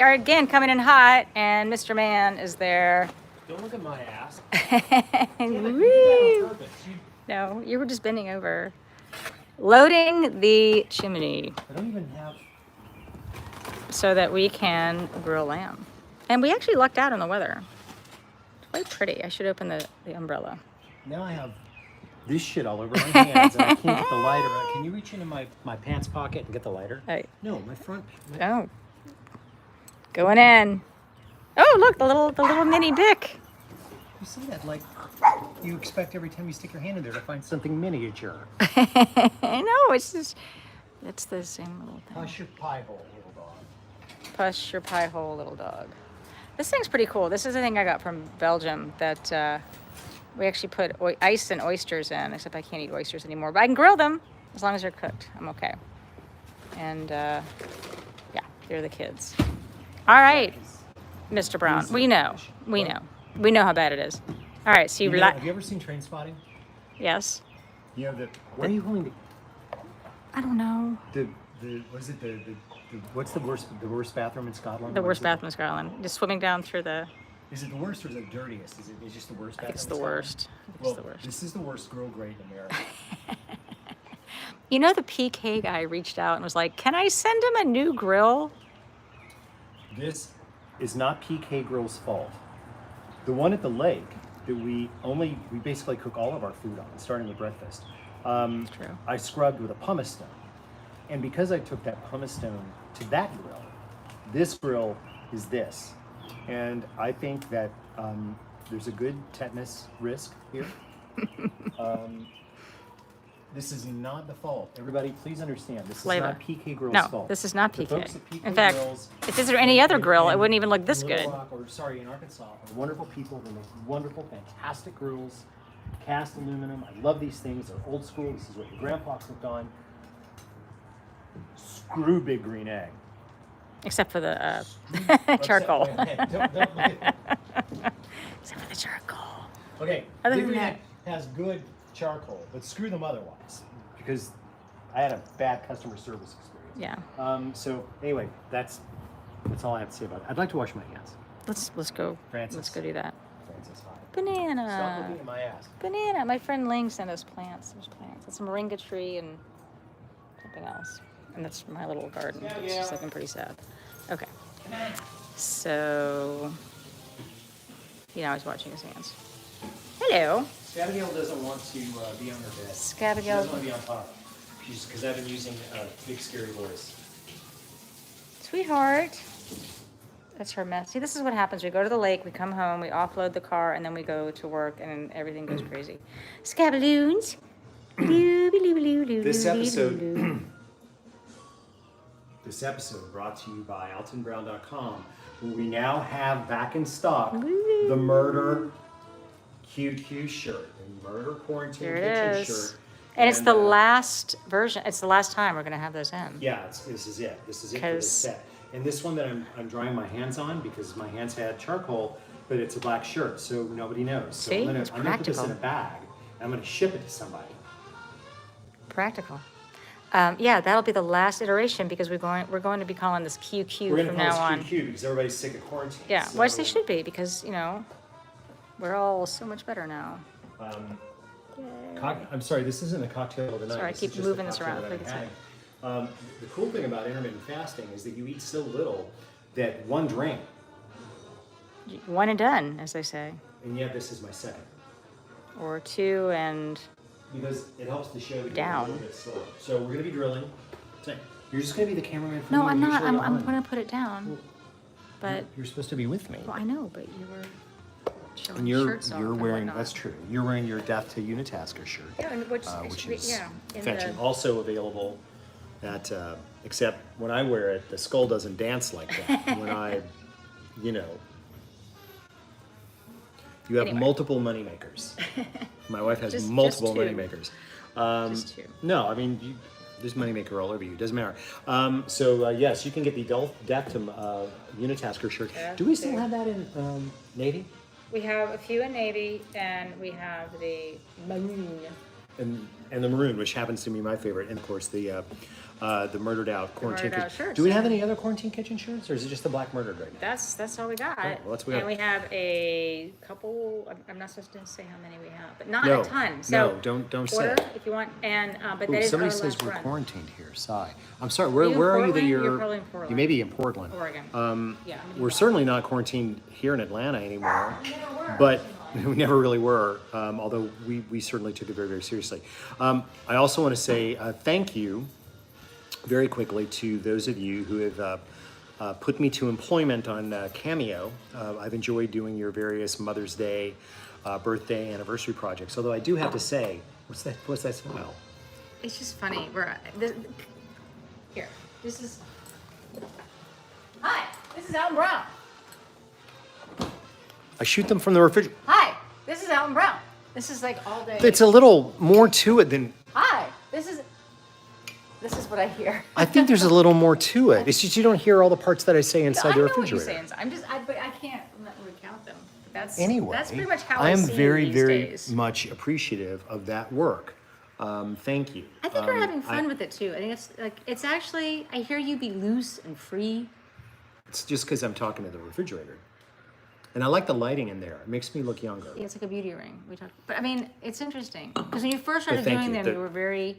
are again coming in hot, and Mr. Man is there. Don't look at my ass. Woo! No, you were just bending over. Loading the chimney. I don't even have... So that we can grill lamb. And we actually lucked out on the weather. It's quite pretty. I should open the umbrella. Now I have this shit all over my hands, and I can't get the lighter out. Can you reach into my pants pocket and get the lighter? Right. No, my front. Oh. Going in. Oh, look, the little mini Bic. You see that? Like, you expect every time you stick your hand in there to find something miniature. I know, it's the same little thing. Hush your pie hole, little dog. Push your pie hole, little dog. This thing's pretty cool. This is a thing I got from Belgium that we actually put ice and oysters in, except I can't eat oysters anymore. But I can grill them as long as they're cooked. I'm okay. And yeah, they're the kids. All right, Mr. Brown. We know how bad it is. All right, so have you ever seen Train Spotting? Yes. You know where are you going to? I don't know. What is it? What's the worst bathroom in Scotland? The worst bathroom in Scotland. Just swimming down through the. Is it the worst or is it the dirtiest? Is it just the worst bathroom? It's the worst. Well, this is the worst grill grate in America. You know, the PK guy reached out and was like, "Can I send him a new grill?" This is not PK Grill's fault. The one at the lake that we basically cook all of our food on, starting with breakfast. That's true. I scrubbed with a pumice stone. And because I took that pumice stone to that grill, this grill is this. And I think that there's a good tetanus risk here. This is not the fault. Everybody, please understand, this Flavor. is not PK Grill's fault. No, this is not The PK. folks at PK In fact, Grills if this were any other grill, it wouldn't even look this in good. Little Rock, in Arkansas, are wonderful people. They make wonderful, fantastic grills, cast aluminum. I love these things. They're old school. This is what your grandpa cooked on. Screw Big Green Egg. Except for the charcoal. Don't look at Except for the charcoal. Okay, Other Big than Green that- Egg has good charcoal, but screw them otherwise, because I had a bad customer service experience. Yeah. So anyway, that's all I have to say about it. I'd like to wash my hands. Let's go. Francis. Let's go do that. Francis, hi. Stop Banana. looking at my ass. Banana. My friend Ling sent us plants. There's plants. It's a moringa tree and something else. And that's my little garden. It's just looking pretty sad. Okay. So, I was watching his hands. Hello. Scabigail doesn't want to be on her bed. Scabigail. She doesn't want to be on top. Because I've been using a big scary voice. Sweetheart. That's her mess. See, this is what happens. We go to the lake, we come home, we offload the car, and then we go to work, and everything goes crazy. Scabaloons. This episode brought to you by AltonBrown.com, where we now have back in stock the Murder QQ shirt, the Murder Quarantine There Kitchen it is. shirt. And it's the last version. It's the last time we're going to have those in. Yeah, this is it. This is it for this set. And this one that I'm drying my hands on, because my hands had charcoal, but it's a black shirt, so nobody knows. So See? I'm It's gonna put this in practical. a bag, and I'm gonna ship it to somebody. Practical. Yeah, that'll be the last iteration because we're going to be calling this QQ We're gonna from call now this on. QQ because everybody's sick of quarantine. Yeah, so, which they should be because we're all so much better now. I'm sorry, this isn't a cocktail of the night. Sorry, I This keep is just a moving this cocktail around. that I'm Look at having. The cool thing about intermittent fasting is that you eat so little that one drink, One and done, as they say, and yet this is my second. or two and Because it helps the show to go a Down. little bit slower. So we're gonna be drilling. So you're just gonna be the cameraman for no, me. I'm not. Usually I'm on. going to put it down. But You're supposed to be with me. well, I know, but you were showing And you're shirts off and wearing, whatnot. that's true. You're wearing your Death to Unitasker shirt. Yeah, and which Is in fetching. the, Also available at, except when I wear it, the skull doesn't dance like that. When I, you have Anyway. multiple moneymakers. My wife has Just multiple two. moneymakers. Just two. No, I mean, there's moneymaker all over you. Doesn't matter. Yes, you can get the Death to Unitasker shirt. Yeah, Do we still two. have that in Navy? we have a few in Navy, and we have the maroon. and the maroon, which happens to be my favorite, and of course the murdered out quarantine murdered out kitchen. shirts, Do we have yeah. any other quarantine kitchen shirts, or is it just the black murdered right now? That's all we got. Well, that's what we and got. we have a couple. I'm not supposed to say how many we have, but not No, a ton. So no, don't order say. if you want. And but Ooh, that is somebody our says last we're run. quarantined here. Sigh. I'm sorry. Where you in are you that Portland? you're? You're probably in Portland. You may be in Portland. Oregon. Yeah. I'm We're in certainly not quarantined here in Atlanta anymore, but we never really were. Although we certainly took it very, very seriously. I also want to say thank you very quickly to those of you who have put me to employment on Cameo. I've enjoyed doing your various Mother's Day, birthday, anniversary projects. Although I do have to say, what's that smile? It's just funny. Here. This is. Hi. This is Alton Brown. I shoot them from the refrigerator. Hi. This is Alton Brown. This is like all day. It's a little more to it than. Hi. This is what I hear. I think there's a little more to it. It's just you don't hear all the parts that I say inside I the know what you're refrigerator. saying. But I can't recount them. That's Anyway, That's pretty much how I I am see very, these very days. much appreciative of that work. Thank you. I think you're having fun with it too. I think it's actually. I hear you be loose and free. It's just because I'm talking to the refrigerator, and I like the lighting in there. It makes me look younger. Yeah, it's like a beauty ring. But I mean, it's interesting because when you first started thank doing you. them, you were very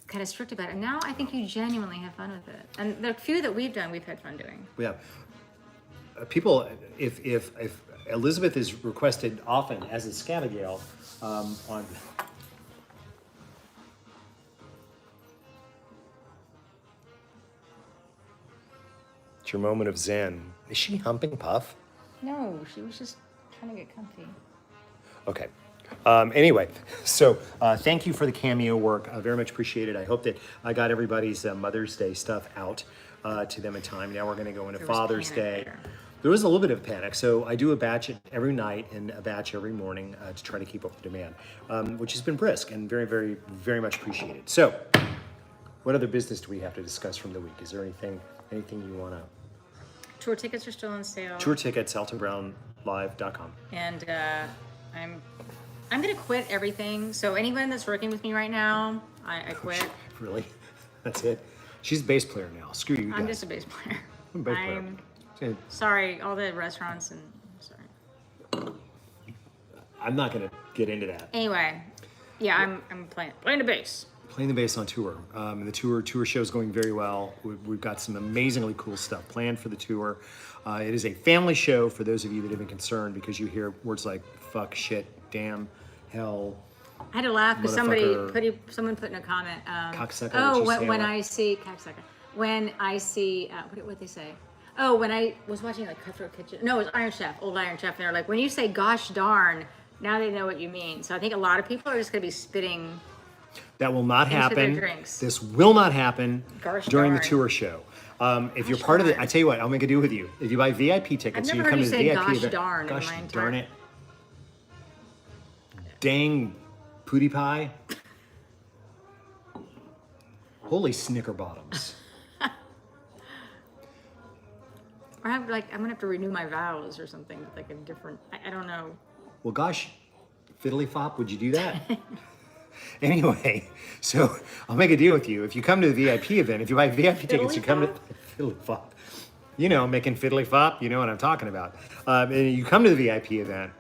kind of strict about it. And now I think you genuinely have fun with it. And the few that we've done, we've had fun doing. We have people. If Elizabeth is requested often as is Scabagale on. It's your moment of zen. Is she humping Puff? No, she was just trying to get comfy. Okay. Anyway, so thank you for the Cameo work. I very much appreciate it. I hope that I got everybody's Mother's Day stuff out to them in time. Now we're going to go into There was Father's panic Day. there. There was a little bit of panic. So I do a batch every night and a batch every morning to try to keep up with demand, which has been brisk and very, very, very much appreciated. So what other business do we have to discuss from the week? Is there anything you want to? Tour tickets are still on sale. Tour tickets, AltonBrownLive.com. And I'm gonna quit everything. So anyone that's working with me right now, I quit. Really? That's it? She's a bass player now. Screw you guys. I'm just a bass player. I'm a bass player. I'm sorry, all the restaurants and sorry. I'm not going to get into that. Anyway, yeah, I'm playing the bass. Playing the bass on tour. And the tour show is going very well. We've got some amazingly cool stuff planned for the tour. It is a family show for those of you that have been concerned because you hear words like fuck, shit, damn, hell. I had to laugh because Motherfucker. someone put in a comment. Cocksucker, Oh, did you say when that? I see cocksucker. When I see what they say. Oh, when I was watching like Cutthroat Kitchen. No, it was Iron Chef, old Iron Chef. And they're like, when you say gosh darn, now they know what you mean. So I think a lot of people are just gonna be spitting. That will not Into their happen. drinks. This will not happen Gosh during the darn. tour show. If you're part of it, darn. I tell you what, I'll make a deal with you. If you buy VIP tickets, I've so never you heard come you to the say VIP gosh event. darn in Gosh my entire- darn it. Dang pootie pie. Holy snicker bottoms. Or I'm gonna have to renew my vows or something with like a different. I don't know. Well, gosh, fiddly fop, would you do that? Anyway, so I'll make a deal with you. If you come to the VIP event, if you buy VIP tickets, you come to fiddly fop. You know, making fiddly fop. You know what I'm talking about. And you come to the VIP event,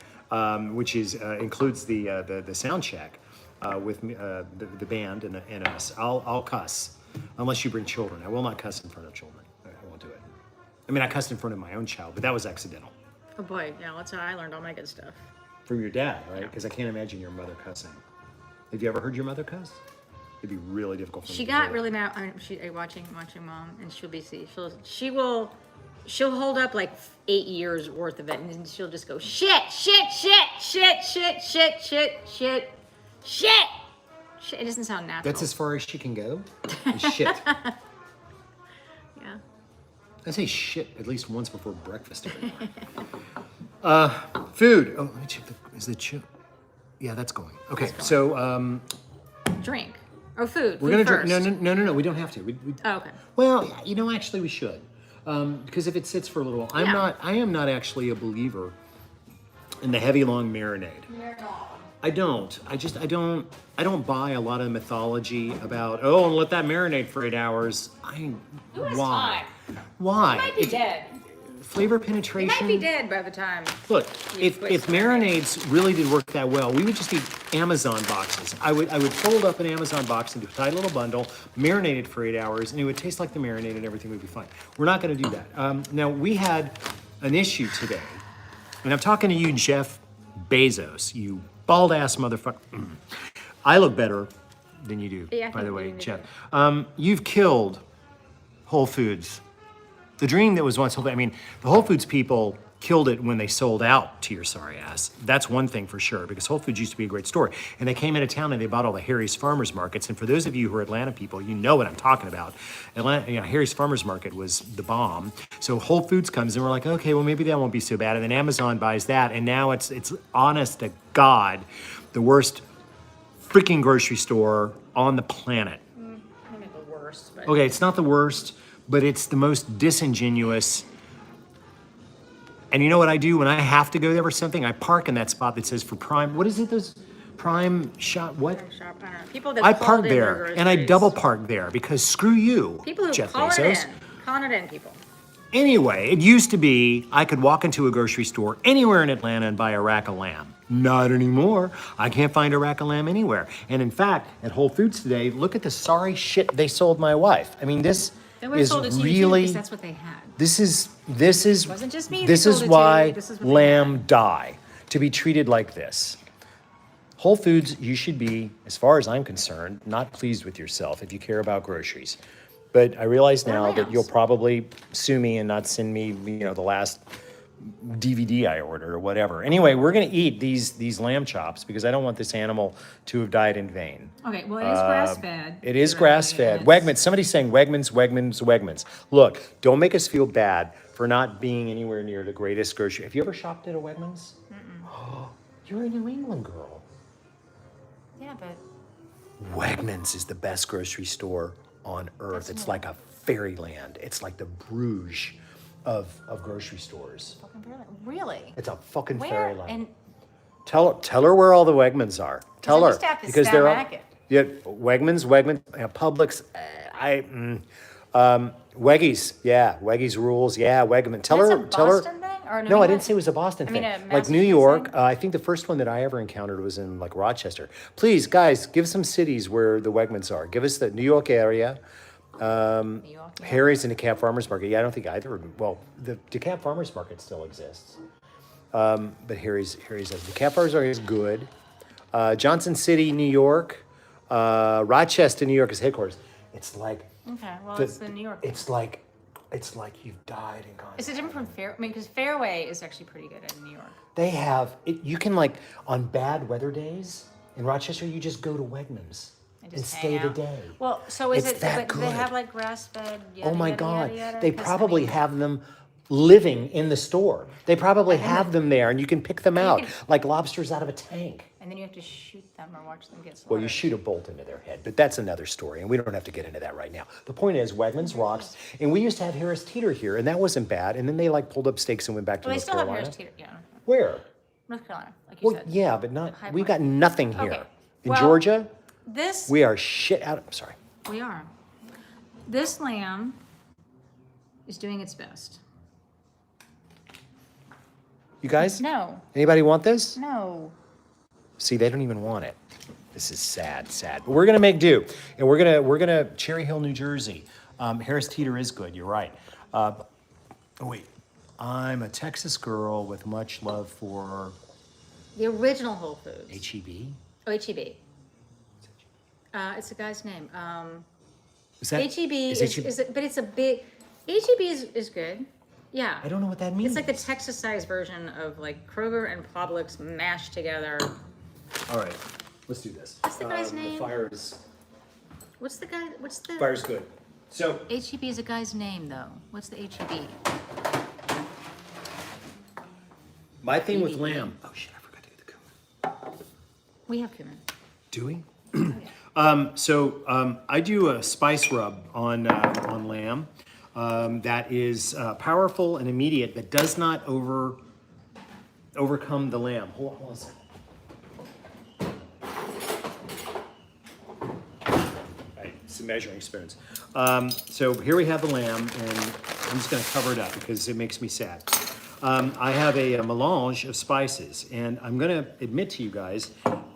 which is includes the sound check with the band and us. I'll cuss unless you bring children. I will not cuss in front of children. I won't do it. I mean, I cussed in front of my own child, but that was accidental. Oh boy, yeah, that's how I learned all my good stuff. From your dad, right? Because I can't imagine your mother cussing. Have you ever heard your mother cuss? It'd be really difficult for me. She to got do. really mad. I mean, watching mom, and she'll hold up like 8 years worth of it, and then she'll just go shit. It doesn't sound natural. That's as far as she can go? Shit. Yeah. I say shit at least once before breakfast every morning. Food. Oh, let me check is the chip? Yeah, that's going. Okay, That's so Drink or food. we're gonna Food drink. first. No. We don't have to. Oh, okay. Well, yeah, you know, actually, we should, because if it sits for a little, I am not actually a believer in the heavy long marinade. I don't. I don't buy a lot of mythology about, oh, and let that marinate for 8 hours. Who has Why? time? Why? You might be dead. Flavor You penetration. might be dead by the time. Look, you if quit marinades really did work that well, we would just eat Amazon boxes. I would fold up an Amazon box into a tight little bundle, marinate it for 8 hours, and it would taste like the marinade, and everything would be fine. We're not going to do that. Now we had an issue today, and I'm talking to you, Jeff Bezos, you bald ass motherfucker. I look better than you do, Yeah, I by the think way, you do. Jeff. You've killed Whole Foods. The dream that was once Whole Foods, I mean, the Whole Foods people killed it when they sold out to your sorry ass. That's one thing for sure, because Whole Foods used to be a great store. And they came into town and they bought all the Harry's Farmers Markets. And for those of you who are Atlanta people, you know what I'm talking about. Atlanta, Harry's Farmers Market was the bomb. So Whole Foods comes and we're like, okay, well, maybe that won't be so bad. And then Amazon buys that. And now it's honest to God, the worst freaking grocery store on the planet. Maybe the worst, but Okay, it's not the worst, but it's the most disingenuous. And you know what I do when I have to go there for something? I park in that spot that says for Prime. What is it? Those Prime shop? What? shop, I don't know. People that I called park in their there and I groceries. double park there because screw you, People who Jeff call Bezos. it in. Calling it in, people. Anyway, it used to be I could walk into a grocery store anywhere in Atlanta and buy a rack of lamb. Not anymore. I can't find a rack of lamb anywhere. And in fact, at Whole Foods today, look at the sorry shit they sold my wife. I mean, this They would have is sold it to you too, really. because that's what they had. This is wasn't just me, they this sold is it to why you. This is what they lamb die, to be treated like this. Whole Foods, you should be, as far as I'm concerned, not pleased with yourself if you care about groceries. But I realize Or now that lambs. you'll probably sue me and not send me, the last DVD I ordered or whatever. Anyway, we're gonna eat these lamb chops because I don't want this animal to have died in vain. Okay, well, it is grass-fed. It is Right, grass-fed. and Wegmans, somebody's saying Wegmans. Look, don't make us feel bad for not being anywhere near the greatest grocery. Have you ever shopped at a Wegmans? You're a New England girl. Yeah, but Wegmans is the best grocery store on earth. It's like a fairyland. It's like the Bruges of grocery stores. fucking really? It's a fucking Where? fairyland. And Tell her where all the Wegmans are. Tell I her used to have to because stab they're all, Hackett. yeah, Wegmans, Publix. Weggies, yeah, Weggies rules, yeah, Wegman. Tell That's her, a tell her. Boston thing? Or New No, I England? didn't say it was a Boston I mean, thing. a Like New Massachusetts York, thing? I think the first one that I ever encountered was in like Rochester. Please, guys, give some cities where the Wegmans are. Give us the New York area. New York, yeah. Harry's and DeKalb Farmers Market. Yeah, I don't think either of them. Well, the DeKalb Farmers Market still exists. But Harry's has DeKalb Farmers Market is good. Johnson City, New York. Rochester, New York is headquarters. It's like Okay, well, it's the New York. it's like you've died and gone. Is it different from Fair? I mean, because Fairway is actually pretty good in New York. They have it. You can like on bad weather days in Rochester, you just go to Wegmans and Just stay hang the out. day. Well, so is It's it? that But do they have good. like grass-fed? Oh my yada, God! yada, yada? They 'Cause, I probably mean, have them living in the store. They probably have them there, and you can pick them out can- like lobsters out of a tank. And then you have to shoot them or watch them get slaughtered. Well, you shoot a bolt into their head, but that's another story, and we don't have to get into that right now. The point is, Wegmans rocks, and we used to have Harris Teeter here, and that wasn't bad. And then they like pulled up stakes and went back to Well, they North still have Carolina. Harris Teeter. Yeah, Where? North Carolina, like you Well, said. yeah, but not. High We Point. got nothing here Okay. in Well, Georgia. This We are shit out. I'm sorry. we are. This lamb is doing its best. You guys? No, Anybody want this? no. See, they don't even want it. This is sad. But we're gonna make do, and we're gonna Cherry Hill, New Jersey. Harris Teeter is good. You're right. Oh wait, I'm a Texas girl with much love for The original Whole Foods. HEB. Oh, HEB. It's a guy's name. Is that HEB is is, HEB? but it's a big. HEB is good. Yeah. I don't know what that means. It's like the Texas-sized version of like Kroger and Publix mashed together. All right, let's do this. What's the guy's The name? fire is What's the guy? What's the? fire's good. So HEB is a guy's name though. What's the HEB? my thing with lamb. Oh shit! I forgot to get the cumin. We have cumin. Do we? I do a spice rub on lamb that is powerful and immediate, that does not overcome the lamb. Hold on a second. some measuring spoons. So here we have the lamb, and I'm just going to cover it up because it makes me sad. I have a melange of spices, and I'm going to admit to you guys,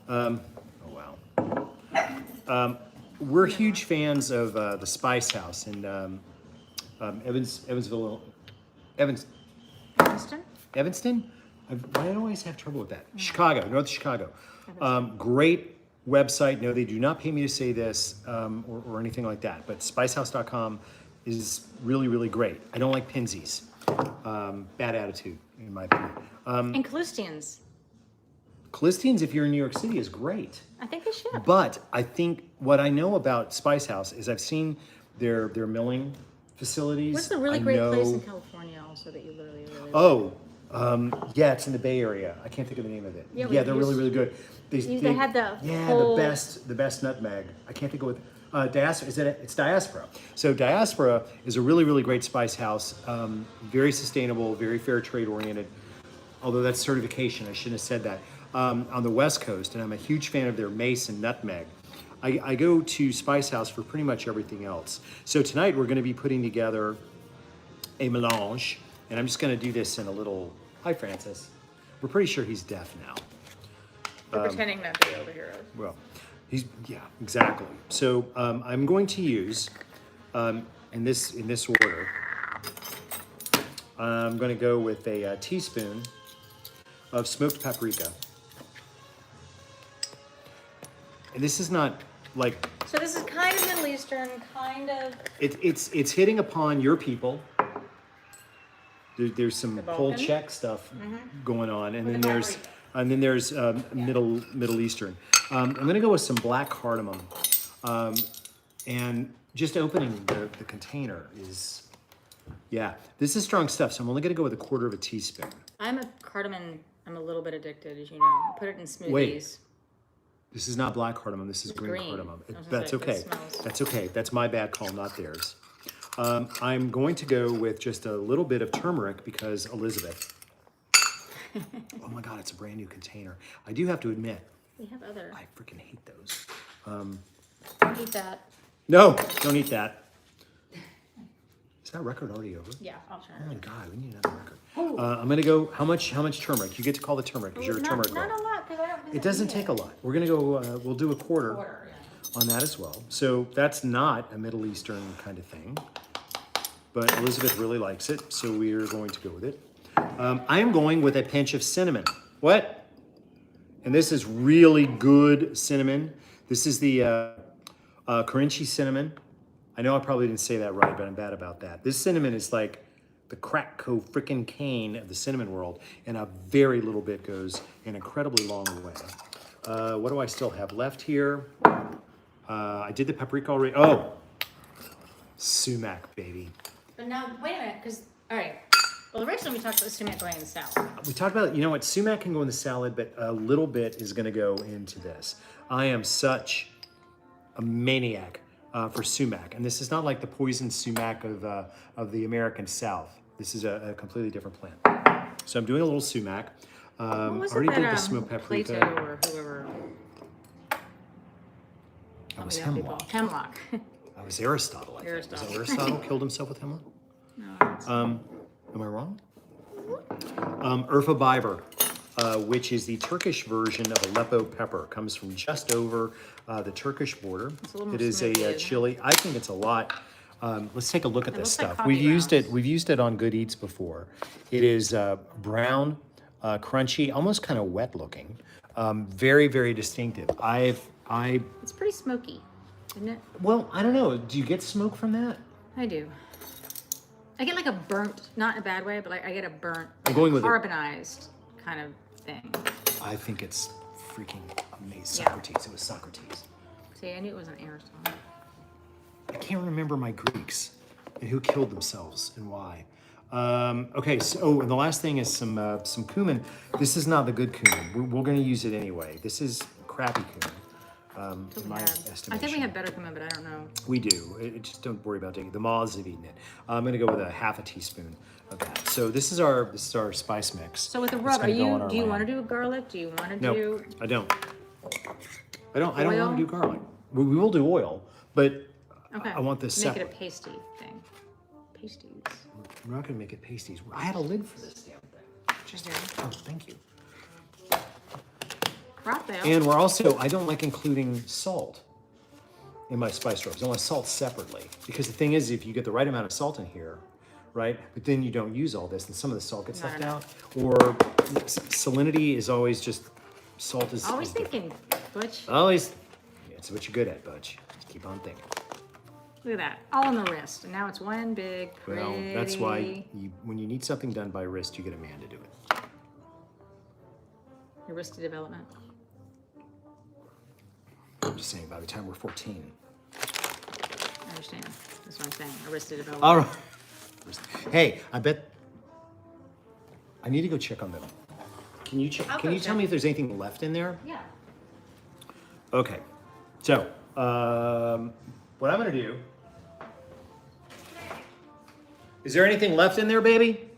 oh wow, we're huge fans of the Spice House in Evanston. Evanston? I always have trouble with that. Chicago, North Chicago. Great website. No, they do not pay me to say this or anything like that, but spicehouse.com is really, really great. I don't like Pinsies. Bad attitude, in my opinion. And Callistians. Callistians, if you're in New York City, is great. I think they should. But I think what I know about Spice House is I've seen their milling facilities. What's the really great place in California also that you literally really like? Oh, yeah, it's in the Bay Area. I can't think of the name of it. Yeah, they're really, really good. They had the whole... the best nutmeg. I can't think of what diaspora. It's Diaspora. So Diaspora is a really, really great spice house. Very sustainable, very fair trade oriented. Although that's certification, I shouldn't have said that. On the West Coast, and I'm a huge fan of their mace and nutmeg. I go to Spice House for pretty much everything else. So tonight we're going to be putting together a melange, and I'm just going to do this in a little. Hi, Francis. We're pretty sure he's deaf now. We're pretending not to be able to hear us. Well, yeah, exactly. So I'm going to use in this order. I'm going to go with a teaspoon of smoked paprika. And this is not like... So this is kind of Middle Eastern, kind of... It's hitting upon your people. There's some whole Czech stuff going on, and then there's Middle Eastern. I'm going to go with some black cardamom, and just opening the container is, yeah, this is strong stuff. So I'm only going to go with 1/4 teaspoon. I'm a little bit addicted, as you know. I put it in smoothies. Wait. This is not black cardamom. This is green cardamom. That's okay. That's okay. That's my bad call, not theirs. I'm going to go with just a little bit of turmeric because Elizabeth. Oh my God, it's a brand new container. I do have to admit. We have other. I freaking hate those. Don't eat that. No, don't eat that. Is that record already over? Yeah, I'll try. Oh my God, we need another record. I'm gonna go. How much turmeric? You get to call the turmeric because you're a turmeric girl. Not a lot, because I don't. It doesn't take a lot. We're gonna go. We'll do 1/4 on that as well. So that's not a Middle Eastern kind of thing, but Elizabeth really likes it, so we are going to go with it. I am going with a pinch of cinnamon. What? And this is really good cinnamon. This is the Kerinchi cinnamon. I know I probably didn't say that right, but I'm bad about that. This cinnamon is like the crack frickin' cane of the cinnamon world, and a very little bit goes an incredibly long way. What do I still have left here? I did the paprika already. Oh, sumac, baby. But now, wait a minute, because, all right. Well, originally we talked about sumac going in the salad. We talked about, you know what, sumac can go in the salad, but a little bit is going to go into this. I am such a maniac for sumac, and this is not like the poison sumac of the American South. This is a completely different plant. So I'm doing a little sumac. I already did the smoked paprika. Plato or whoever. That was hemlock. Hemlock. That was Aristotle, I think. Was that Aristotle killed himself with hemlock? No. Am I wrong? Urfa biber, which is the Turkish version of Aleppo pepper. Comes from just over the Turkish border. It is a chili. I think it's a lot. Let's take a look at this stuff. Like we've used it on Good Eats before. It is brown, crunchy, almost kind of wet looking. Very, very distinctive. It's pretty smoky, isn't it? Well, I don't know. Do you get smoke from that? I do. I get like a burnt, not in a bad way, but like I get a burnt, I'm going with carbonized kind of thing. I think it's freaking amazing. Yeah. Socrates. It was Socrates. See, I knew it wasn't Aristotle. I can't remember my Greeks and who killed themselves and why. Okay, so and the last thing is some cumin. This is not the good cumin. We're going to use it anyway. This is crappy cumin. In my estimation. I think we have better cumin, but I don't know. We do. Just don't worry about taking it. The moths have eaten it. I'm going to go with a 1/2 teaspoon of that. So this is our spice mix. So with the rub, do you want to do garlic? Do you want to do? No, I don't. I don't want to do garlic. We will do oil, but Okay. I want this Make separate. it a pasty thing. Pasties. We're not gonna make it pasties. I had a lid for this damn thing. Just Oh, thank you. Raphael. And we're also, I don't like including salt in my spice rubs. I want salt separately. Because the thing is, if you get the right amount of salt in here, right, but then you don't use all this, and some of the salt gets left out. Or salinity is always just, salt is... Always is different. thinking, Butch. Always, yeah, it's what you're good at, Butch. Just keep on thinking. Look at that. All on the wrist. And now it's one big, pretty... Well, that's why when you need something done by wrist, you get a man to do it. Your wrist development. I'm just saying, by the time we're 14. I understand. That's what I'm saying. Arrested development. All right. Hey, I bet I need to go check on them. Can you check? I'll Can go you tell check. me if there's anything left in there? Yeah. Okay. So, what I'm gonna do? Is there anything left in there, baby?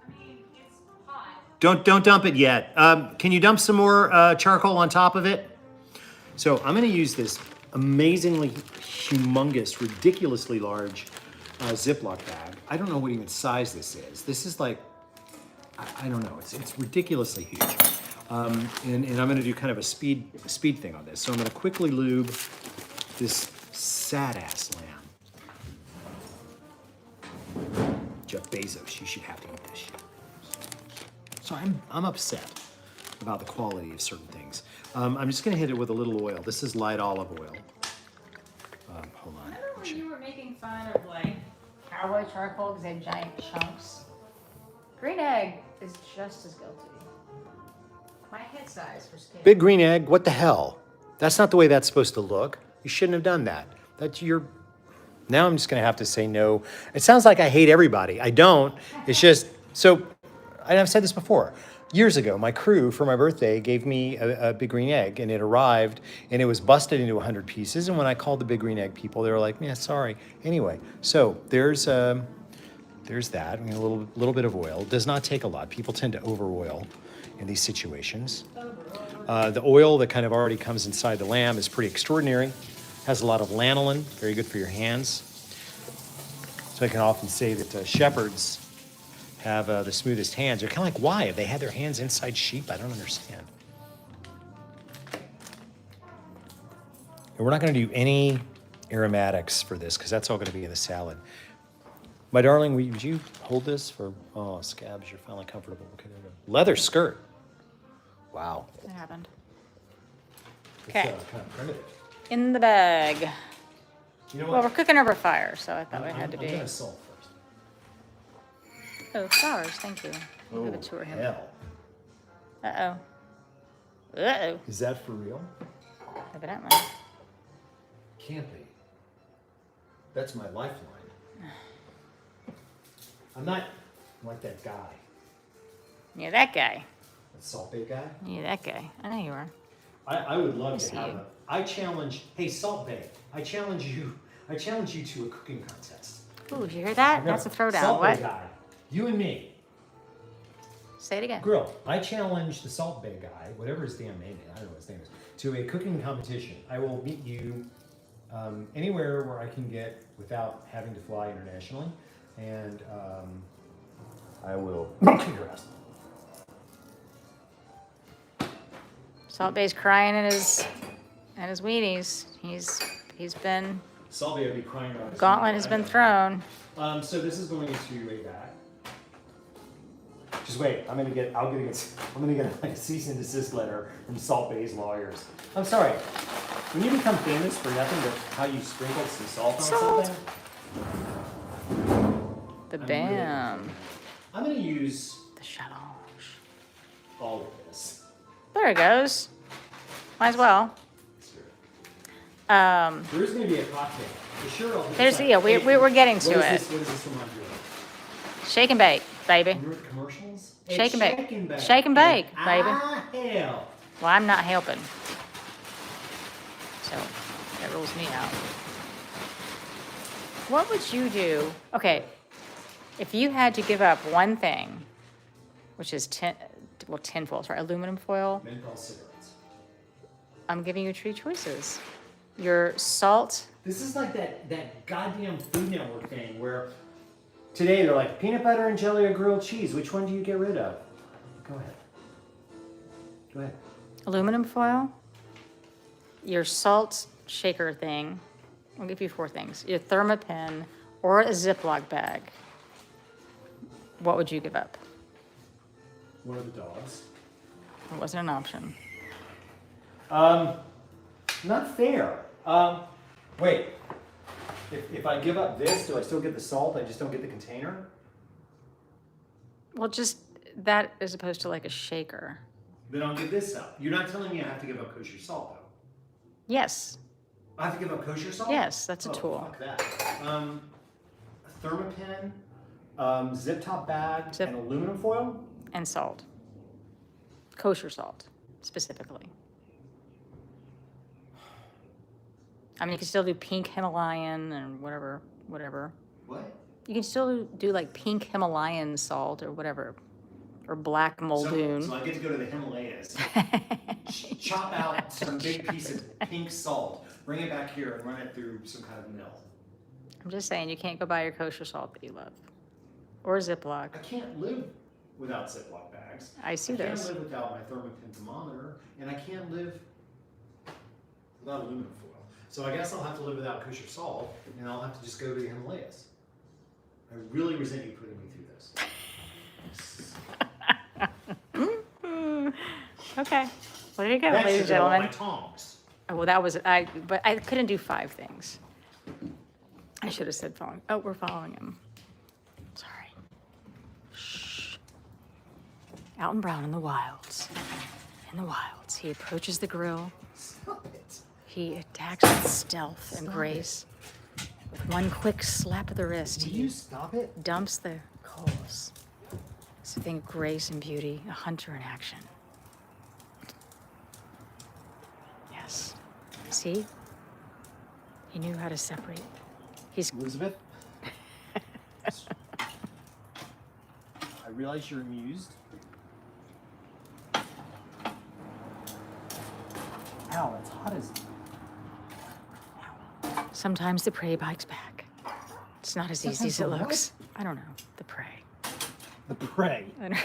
I mean, it's hot. Don't dump it yet. Can you dump some more charcoal on top of it? So I'm gonna use this amazingly humongous, ridiculously large Ziploc bag. I don't know what even size this is. This is like, I don't know, it's ridiculously huge. And I'm gonna do kind of a speed thing on this. So I'm gonna quickly lube this sad ass lamb. Jeff Bezos, you should have to eat this shit. So I'm upset about the quality of certain things. I'm just gonna hit it with a little oil. This is light olive oil. Hold on. Remember when you were making fun of like cowboy charcoal because they had giant chunks? Green egg is just as guilty. My head size for skin. Big green egg, what the hell? That's not the way that's supposed to look. You shouldn't have done that. That's your... Now I'm just gonna have to say no. It sounds like I hate everybody. I don't. It's just, so, and I've said this before. Years ago, my crew for my birthday gave me a big green egg, and it arrived and it was busted into 100 pieces. And when I called the big green egg people, they were like, "Yeah, sorry." Anyway, so there's that. I mean, a little bit of oil. It does not take a lot. People tend to over oil in these situations. The oil that kind of already comes inside the lamb is pretty extraordinary. Has a lot of lanolin, very good for your hands. So I can often say that shepherds have the smoothest hands. They're kind of like, why? Have they had their hands inside sheep? I don't understand. And we're not going to do any aromatics for this because that's all going to be in the salad. My darling, would you hold this for, oh, Scabs, you're finally comfortable. Okay, there we go. Leather skirt. Wow. That happened. It's, Okay. kind of primitive. In the bag. You know Well, what? we're cooking over fire, so I thought it had to I'm be. going to salt first. Oh, flowers, thank you. We'll give it to her. Hell. Uh-oh. Uh-oh. Is that for real? Evidently. Can't be. That's my lifeline. I'm not like that guy. Yeah, that guy. That Salt Bay guy. Yeah, that guy. I know you are. I would love see to have you. I challenge, hey, Salt Bay, I challenge you to a cooking contest. Ooh, you hear that? No, That's a throwdown. Salt What? Bay guy, you and me, Say it again. grill. I challenge the Salt Bay guy, whatever his damn name is, I don't know what his name is, to a cooking competition. I will meet you anywhere where I can get without having to fly internationally, and I will kick your ass. Salt Bay's crying at his weenies. He's been Salt Bay would be crying out. gauntlet has been thrown. So this is going into a bag. Just wait, I'm gonna get a cease and desist letter from Salt Bay's lawyers. I'm sorry. When you become famous for nothing but how you sprinkled some salt on Salt. something, The I'm bam. I'm gonna use The challenge. all of this. There it goes. Might as well. There is gonna be a cocktail. For sure. We're getting to it. What is this from Montreal? Shake and bake, baby. Remember the commercials? Shake and It's bake. Shake and bake, baby. Ah, hell. Well, I'm not helping. So that rules me out. What would you do? Okay, if you had to give up one thing, which is tin foil, sorry, aluminum foil, Menthol cigarettes. I'm giving you three choices. Your salt. This is like that goddamn Food Network thing where today they're like peanut butter and jelly or grilled cheese. Which one do you get rid of? Go ahead. Go ahead. Aluminum foil. Your salt shaker thing. I'll give you 4 things. Your Thermopin or a Ziploc bag. What would you give up? One of the dogs. It wasn't an option. Not fair. Wait. If I give up this, do I still get the salt? I just don't get the container? Well, just that as opposed to like a shaker. Then I'll give this up. You're not telling me I have to give up kosher salt, though. Yes. I have to give up kosher salt? Yes, that's a tool. Fuck that. A Thermopin, zip top bag, and aluminum foil? And salt. Kosher salt, specifically. I mean, you can still do pink Himalayan and whatever. What? You can still do like pink Himalayan salt or whatever, or black Muldoon. So I get to go to the Himalayas, chop out some big piece of pink salt, bring it back here and run it through some kind of mill. I'm just saying, you can't go buy your kosher salt that you love. Or Ziploc. I can't live without Ziploc bags. I see I those. can't live without my Thermopin thermometer, and I can't live without aluminum foil. So I guess I'll have to live without kosher salt, and I'll have to just go to the Himalayas. I really resent you putting me through this. Okay. Well, there you go, That ladies and should go on gentlemen. my tongs. Oh, well, but I couldn't do 5 things. I should have said following. Oh, we're following him. Sorry. Shh. Alton Brown in the wilds. In the wilds. He approaches the grill. Stop it. He attacks with stealth and Stop grace. With one quick slap of the wrist, Will he you stop it? dumps the coals. It's a thing of grace and beauty, a hunter in action. Yes. See? He knew how to separate. He's Elizabeth? I realize you're amused. Ow, that's hot as... sometimes the prey bites back. It's not as easy as it Sometimes the looks. I don't know. The prey. The prey. I don't know.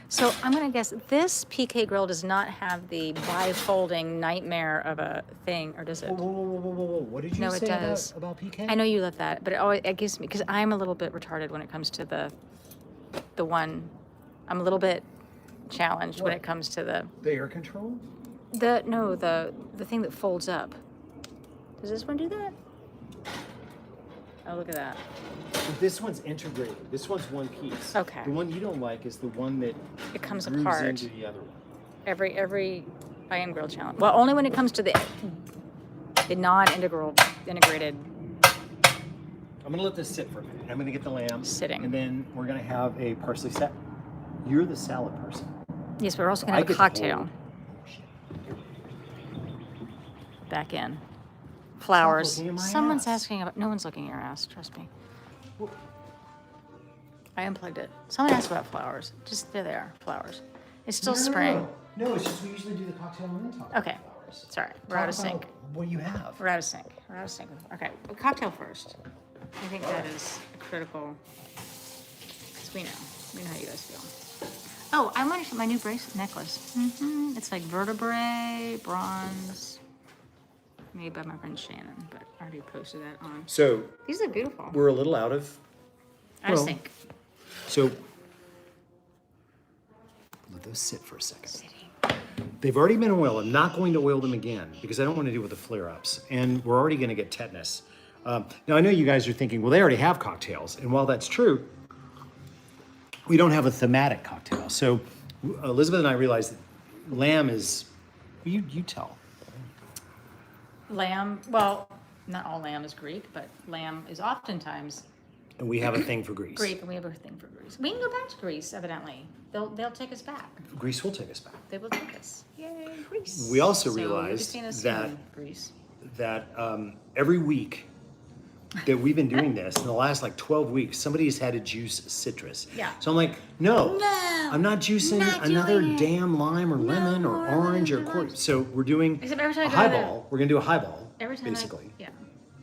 So I'm gonna guess this PK grill does not have the bifolding nightmare of a thing, or does it? Whoa. What did you No, it say does. about PK? I know you love that, but it gives me, because I'm a little bit retarded when it comes to the one. I'm a little bit challenged when What? it comes to the The air control? the thing that folds up. Does this one do that? Oh, look at that. But this one's integrated. This one's one piece. Okay. The one you don't like is the one that It comes grooves apart. into the other one. Every I am grill challenge. Well, only when it comes to the integrated. I'm gonna let this sit for a minute. I'm gonna get the lamb. Sitting. And then we're gonna have a parsley salad. You're the salad person. Yes, but we're also gonna I have a get the cocktail. whole- Oh, shit. Back in. Flowers. looking at my Someone's ass. asking about. No one's looking at your ass. Trust me. I unplugged it. Someone asked about flowers. Just they're there. Flowers. It's still spring. No, it's just we usually do the cocktail and then talk about Okay. flowers. Sorry, we're out of Talk sync. about what you have. We're out of sync. We're out of sync. Okay, well, cocktail first. I think that is critical. Because we know how you guys feel. Oh, I want to show my new bracelet necklace. It's like vertebrae, bronze, made by my friend Shannon, but I already posted that on. So These are beautiful. we're a little out of Out of well, sync. So let those sit for a second. Sitting. They've already been oiled. I'm not going to oil them again because I don't want to deal with the flare-ups. And we're already going to get tetanus. Now, I know you guys are thinking, well, they already have cocktails. And while that's true, we don't have a thematic cocktail. So Elizabeth and I realized that lamb is, you tell. Lamb, well, not all lamb is Greek, but lamb is oftentimes And we have a thing for Greece. Greek, and we have a thing for Greece. We can go back to Greece, evidently. They'll take us back. Greece will take us back. They will take us. Yay, Greece. We also So you'll be realized seeing us that- soon, Greece. That every week that we've been doing this, in the last like 12 weeks, somebody has had to juice citrus. Yeah. So I'm like, no. I'm not juicing Not another doing it. damn lime or lemon or more orange or lemon quarter. So we're doing Except every time a I go to the- highball. We're gonna do a highball, Every time basically.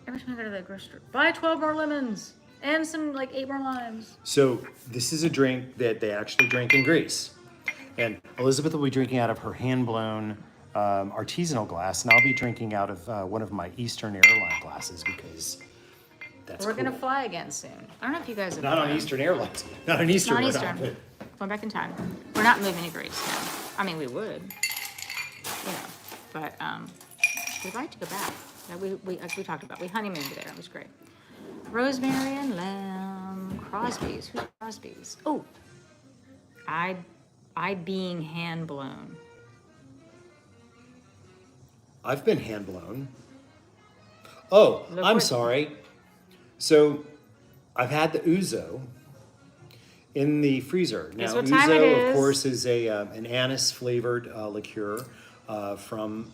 every time I go to the grocery store, buy 12 more lemons and some like 8 more limes. So this is a drink that they actually drink in Greece. And Elizabeth will be drinking out of her hand-blown artisanal glass, and I'll be drinking out of one of my Eastern Airline glasses because that's We're cool. gonna fly again soon. I don't know if you guys have Not on flown. Eastern Airlines. Not on Eastern. Not we're Eastern. not. Going back in time. We're not moving to Greece now. I mean, we would, but we'd like to go back. Like we talked about, we honeymooned there. It was great. Rosemary and lamb, Crosby's. Who's Crosby's? Oh, I being hand blown. I've been hand-blown. Oh, Look I'm what- sorry. So I've had the ouzo in the freezer. Now, Guess what time it ouzo, of is? course, is an anise-flavored liqueur from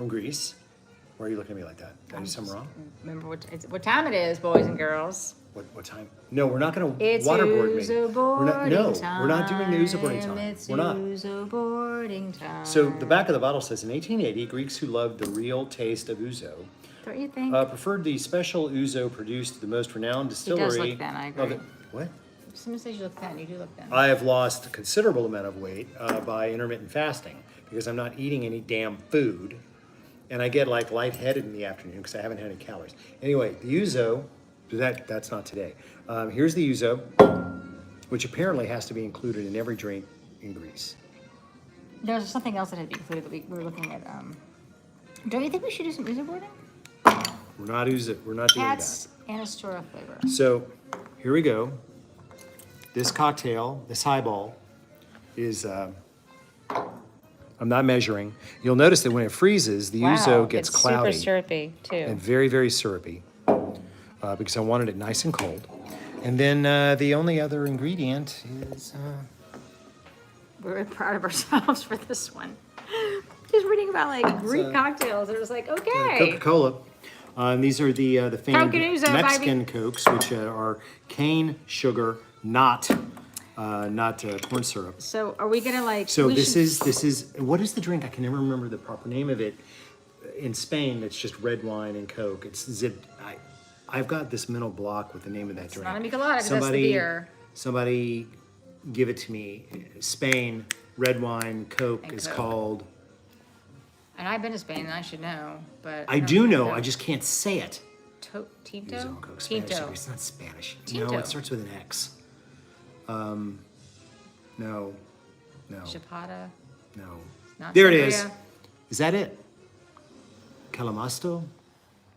Greece. Why are you looking at me like that? Did I do something wrong? Remember what time it is, boys and girls. What time? No, we're not going to It's waterboard me. ouzo We're not, boarding no, time. we're not doing the ouzo boarding time. It's We're not. ouzo boarding time. So the back of the bottle says, in 1880, Greeks who loved the real taste of ouzo Don't you think? preferred the special ouzo produced at the most renowned distillery. look thin, I of agree. it. What? Someone says you look thin. You do look thin. I have lost a considerable amount of weight by intermittent fasting because I'm not eating any damn food, and I get like lightheaded in the afternoon because I haven't had any calories. Anyway, the ouzo, that's not today. Here's the ouzo, which apparently has to be included in every drink in Greece. There's something else that had to be included that we were looking at. Don't you think we should do some ouzo boarding? We're not ouzo. We're not doing Cats Angostura flavor. that. So here we go. This cocktail, this highball, is. I'm not measuring. You'll notice that when it freezes, the ouzo gets it's cloudy super syrupy too. and very, very syrupy because I wanted it nice and cold. And then the only other ingredient is. We're very proud of ourselves for this one. Just reading about like Greek cocktails, it was like okay. Coca-Cola. And these are the famed Coke and ouzo, Mexican baby. Cokes, which are cane sugar, not corn syrup. So are we gonna like? So we this should- is what is the drink? I can never remember the proper name of it. In Spain, it's just red wine and Coke. It's zipped. I've got this mental block with the name of that drink. not a Michelada, 'cause that's the beer. Somebody, give it to me. Spain, red wine, Coke And is Coke. called. And I've been to Spain, and I should know, but I don't do know. know. I just can't say it. Tinto. Ouzo and Coke, Spanish. Tinto. It's not Spanish. Tinto. No, it starts with an X. No. Chapada. No. Not There it is. sangria. Is that it? Calamasto?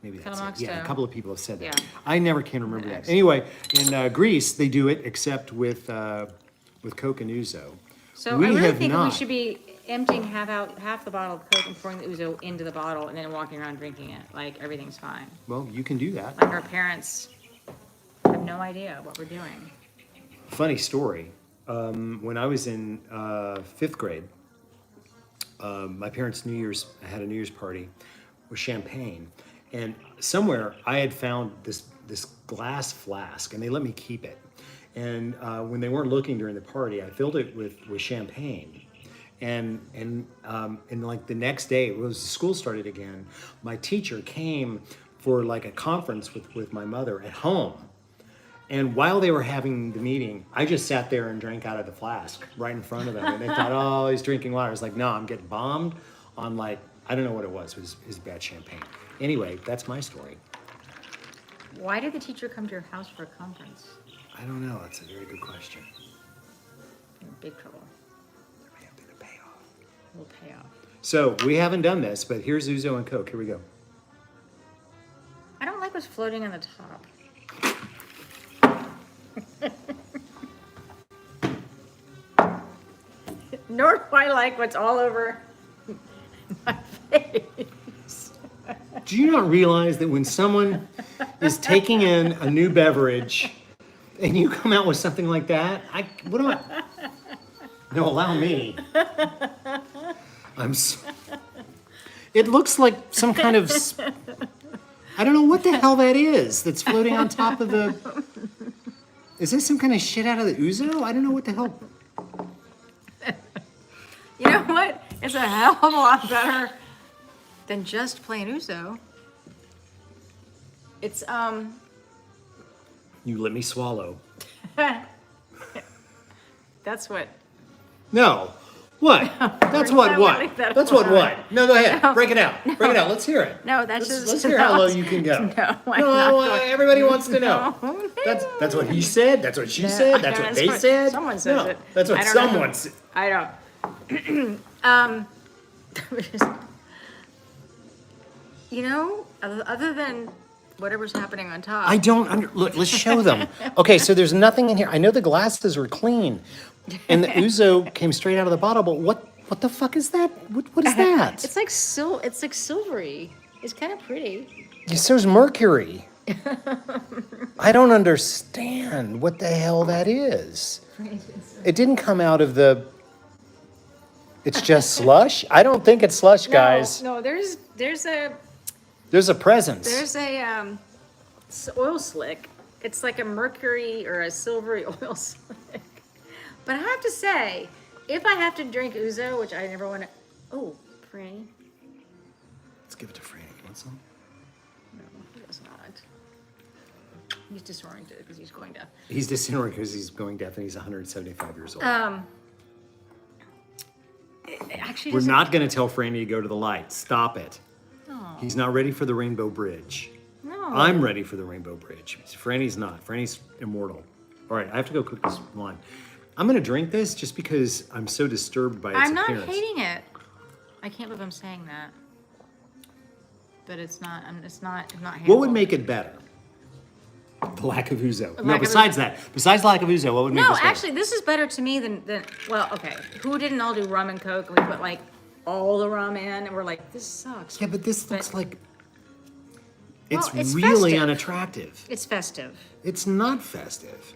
Maybe that's it. Yeah, a Calamasto. couple of people have said that. Yeah. I never can remember that. X. Anyway, in Greece, they do it except with Coke and ouzo. So I we really have think not. we should be emptying half the bottle of Coke and pouring the ouzo into the bottle and then walking around drinking it like everything's fine. Well, you can do that. Like our parents have no idea what we're doing. Funny story. When I was in 5th grade, my parents' I had a New Year's party with champagne, and somewhere I had found this glass flask, and they let me keep it. And when they weren't looking during the party, I filled it with champagne. And like the next day, it was school started again. My teacher came for like a conference with my mother at home. And while they were having the meeting, I just sat there and drank out of the flask right in front of them. And they thought, oh, he's drinking water. I was like, no, I'm getting bombed on like, I don't know what it was. It was bad champagne. Anyway, that's my story. Why did the teacher come to your house for a conference? I don't know. That's a very good question. You're in big trouble. There may have been a payoff. We'll pay off. So we haven't done this, but here's ouzo and Coke. Here we go. I don't like what's floating on the top. Nor do I like what's all over my face. Do you not realize that when someone is taking in a new beverage and you come out with something like that, what am I? No, allow me. It looks like some kind of, I don't know what the hell that is that's floating on top of the, is this some kind of shit out of the ouzo? I don't know what the hell. You know what? It's a hell of a lot better than just plain ouzo. It's You let me swallow. that's what. No. What? That's what I'm what? gonna leave that That's what alone. what? No, go ahead. No. Break it out. Break it out. Let's hear it. No, that's Let's, just. let's hear how low you can go. No, I'm No, not going- everybody wants to know. No. That's what he said. That's what she No, said. That's what they said. Someone says No, it. that's what I don't know. someone said. I don't. You know, other than whatever's happening on top. I don't look. Let's show them. Okay, so there's nothing in here. I know the glasses were clean, and the ouzo came straight out of the bottle. But what the fuck is that? What is that? It's like It's like silvery. It's kind of pretty. So's mercury. I don't understand what the hell that is. It didn't come out of the. It's just slush. I don't think it's slush, guys. No, there's a There's a presence. oil slick. It's like a mercury or a silvery oil slick. But I have to say, if I have to drink ouzo, which I never want to. Oh, Franny. Let's give it to Franny. You want some? No, he does not. He's disoriented because he's going deaf. He's disoriented because he's going deaf and he's 175 years old. It actually We're doesn't- not going to tell Franny to go to the light. Stop it. Oh, He's not ready for the Rainbow Bridge. no. I'm ready for the Rainbow Bridge. Franny's not. Franny's immortal. All right, I have to go cook this wine. I'm going to drink this just because I'm so disturbed by its I'm not appearance. hating it. I can't believe I'm saying that. But it's not. It's not. I'm not hating. What would make it better? The lack of ouzo. No, lack of besides ouzo. that. Besides lack of ouzo, what would make No, this better? actually, this is better to me than well, okay. Who didn't all do rum and coke? And we put like all the rum in, and we're like, this sucks. Yeah, but this looks like... It's Well, it's really festive. unattractive. It's festive. It's not festive.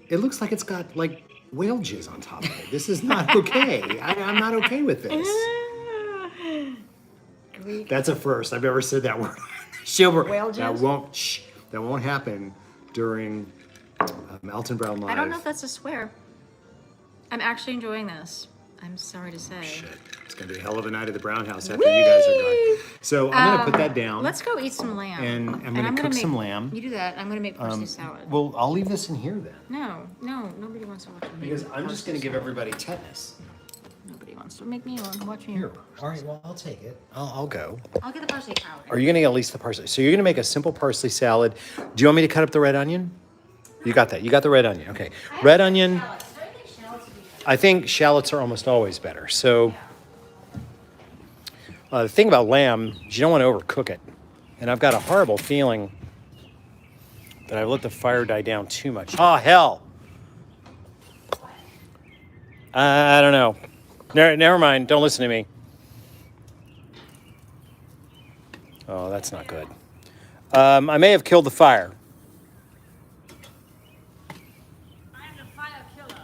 It looks like it's got like whale jizz on top of it. This is not okay. I'm not okay with this. Greek. That's a first. I've ever said that word. Silver. Whale That jizz? won't happen during Alton Brown Live. I don't know if that's a swear. I'm actually enjoying this. I'm sorry to say. Shit. It's gonna be a hell of a night at the Brown House after you guys are done. So I'm gonna put that down. Let's go eat some lamb. And I'm gonna cook make, some lamb. You do that. I'm gonna make parsley salad. Well, I'll leave this in here then. No, nobody wants to watch me. Because make I'm just parsley gonna give salad. everybody tetanus. Nobody wants to make me one. Watch me. Here. All right, well, I'll take it. I'll go. I'll get the parsley salad. Are you gonna get at least the parsley? So you're gonna make a simple parsley salad. Do you want me to cut up the red onion? You got that. You got the red onion. Okay. Red onion. I think shallots are almost always better. So the thing about lamb is you don't want to overcook it. And I've got a horrible feeling that I've let the fire die down too much. Oh, hell. I don't know. Never mind. Don't listen to me. Oh, that's not good. I may have killed the fire. I am the fire killer.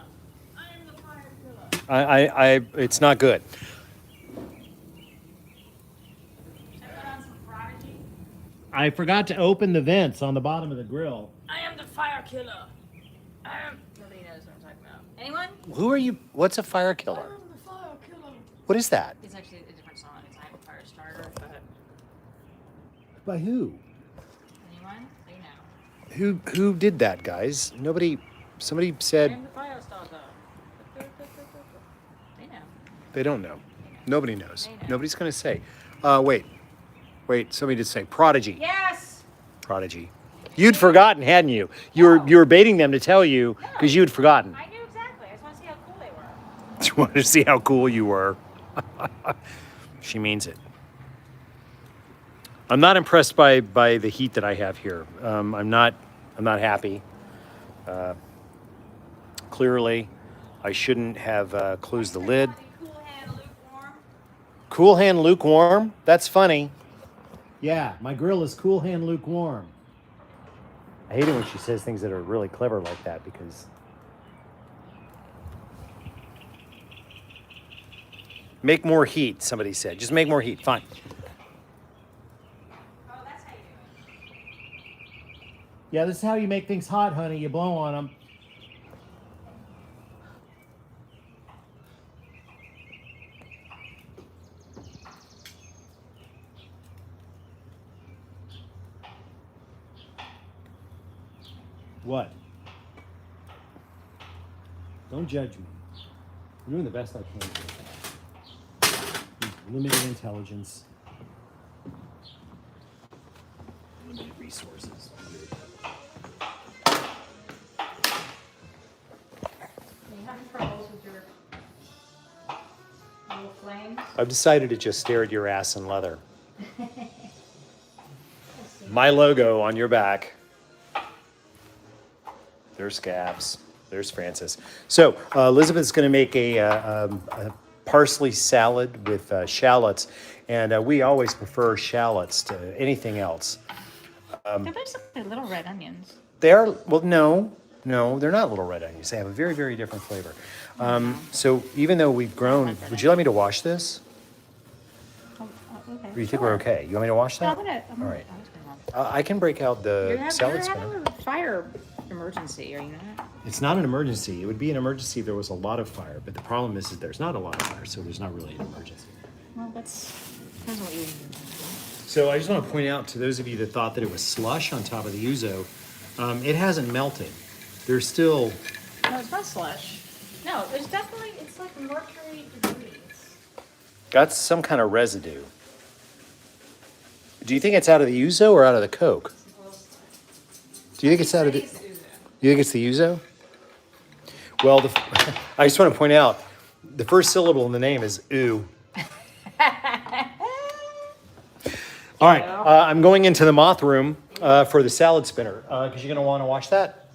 I am the fire killer. It's not good. I forgot to open the vents on the bottom of the grill. I am the fire killer. Nobody knows what I'm talking about. Anyone? Who are you? What's a fire killer? I am the fire killer. What is that? It's actually a different song. It's I am a fire starter, but By who? anyone? They know. Who did that, guys? Nobody. Somebody I said am the fire starter. They know. they don't know. Nobody knows. They know. Nobody's gonna say. Wait. Somebody did say Prodigy. Yes. Prodigy. You'd forgotten, hadn't you? You were baiting them to tell you because you'd forgotten. I knew exactly. I just want to see how cool they were. You wanted to see how cool you were. She means it. I'm not impressed by the heat that I have here. I'm not happy. Clearly, I shouldn't have closed the lid. Cool hand, lukewarm. Cool hand lukewarm? That's funny. Yeah, my grill is cool hand lukewarm. I hate it when she says things that are really clever like that because make more heat, somebody said. Just make more heat. Fine. Oh, that's how you do it. Yeah, this is how you make things hot, honey. You blow on them. What? Don't judge me. I'm doing the best I can. Limited intelligence. Limited resources. Are you having troubles with your little flames? I've decided to just stare at your ass and leather. My logo on your back. There's Scabs. There's Francis. So Elizabeth's going to make a parsley salad with shallots, and we always prefer shallots to anything else. They're basically little red onions. They are, well, no, they're not little red onions. They have a very, very different flavor. So even though we've grown, would you like me to wash this? Oh, okay. Or you think we're okay? You want me to wash that? I'm gonna, All right. I was gonna I can break out the You're salad spinner. having a fire emergency, are you not? It's not an emergency. It would be an emergency if there was a lot of fire, but the problem is that there's not a lot of fire, so there's not really an emergency. Well, that's depends on what you. So I just want to point out to those of you that thought that it was slush on top of the ouzo, it hasn't melted. There's still, No, it's not slush. No, there's definitely, it's like mercury degrees. got some kind of residue. Do you think it's out of the ouzo or out of the Coke? Do you think it's out of the, you think it's the ouzo? Well, I just want to point out, the first syllable in the name is ooh. All right, I'm going into the moth room for the salad spinner because you're going to want to watch that.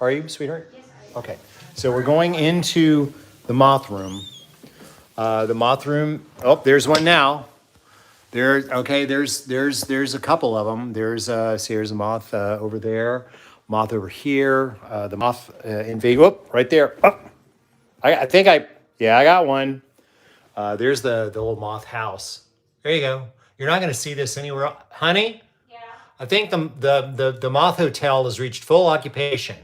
Are you, sweetheart? Yes, I am. Okay, so we're going into the moth room. Oh, there's one now. There's a couple of them. There's here's a moth over there, moth over here, the moth in Whoop, right there. Oh, I got one. There's the little moth house. There you go. You're not going to see this anywhere else. Honey? Yeah. I think the moth hotel has reached full occupation.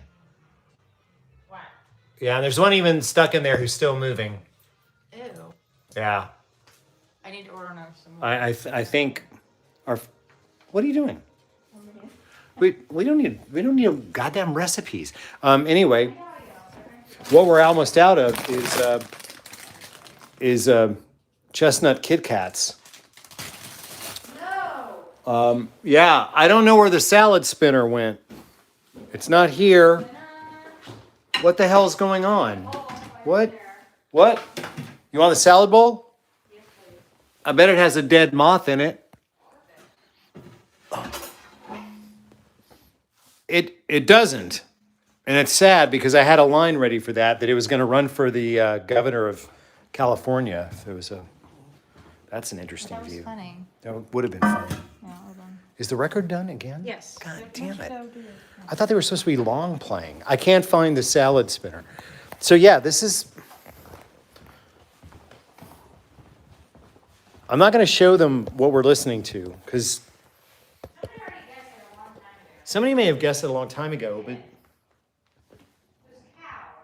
What? Yeah, and there's one even stuck in there who's still moving. Ew. Yeah. I need to order some more. I think our. What are you doing? We don't need goddamn recipes. Anyway, what we're almost out of is chestnut Kit Kats. No. Yeah, I don't know where the salad spinner went. It's not here. What the hell's going on? What? What? You want the salad bowl? I bet it has a dead moth in it. It doesn't. And it's sad because I had a line ready for that it was going to run for the governor of California. If it was that's an interesting That was view. funny. That would have been funny. Yeah, hold on. Is the record done again? Yes. God Why damn don't it. you go do it? I thought they were supposed to be long playing. I can't find the salad spinner. So yeah, this is. I'm not going to show them what we're listening to because somebody may have guessed it a long time ago, but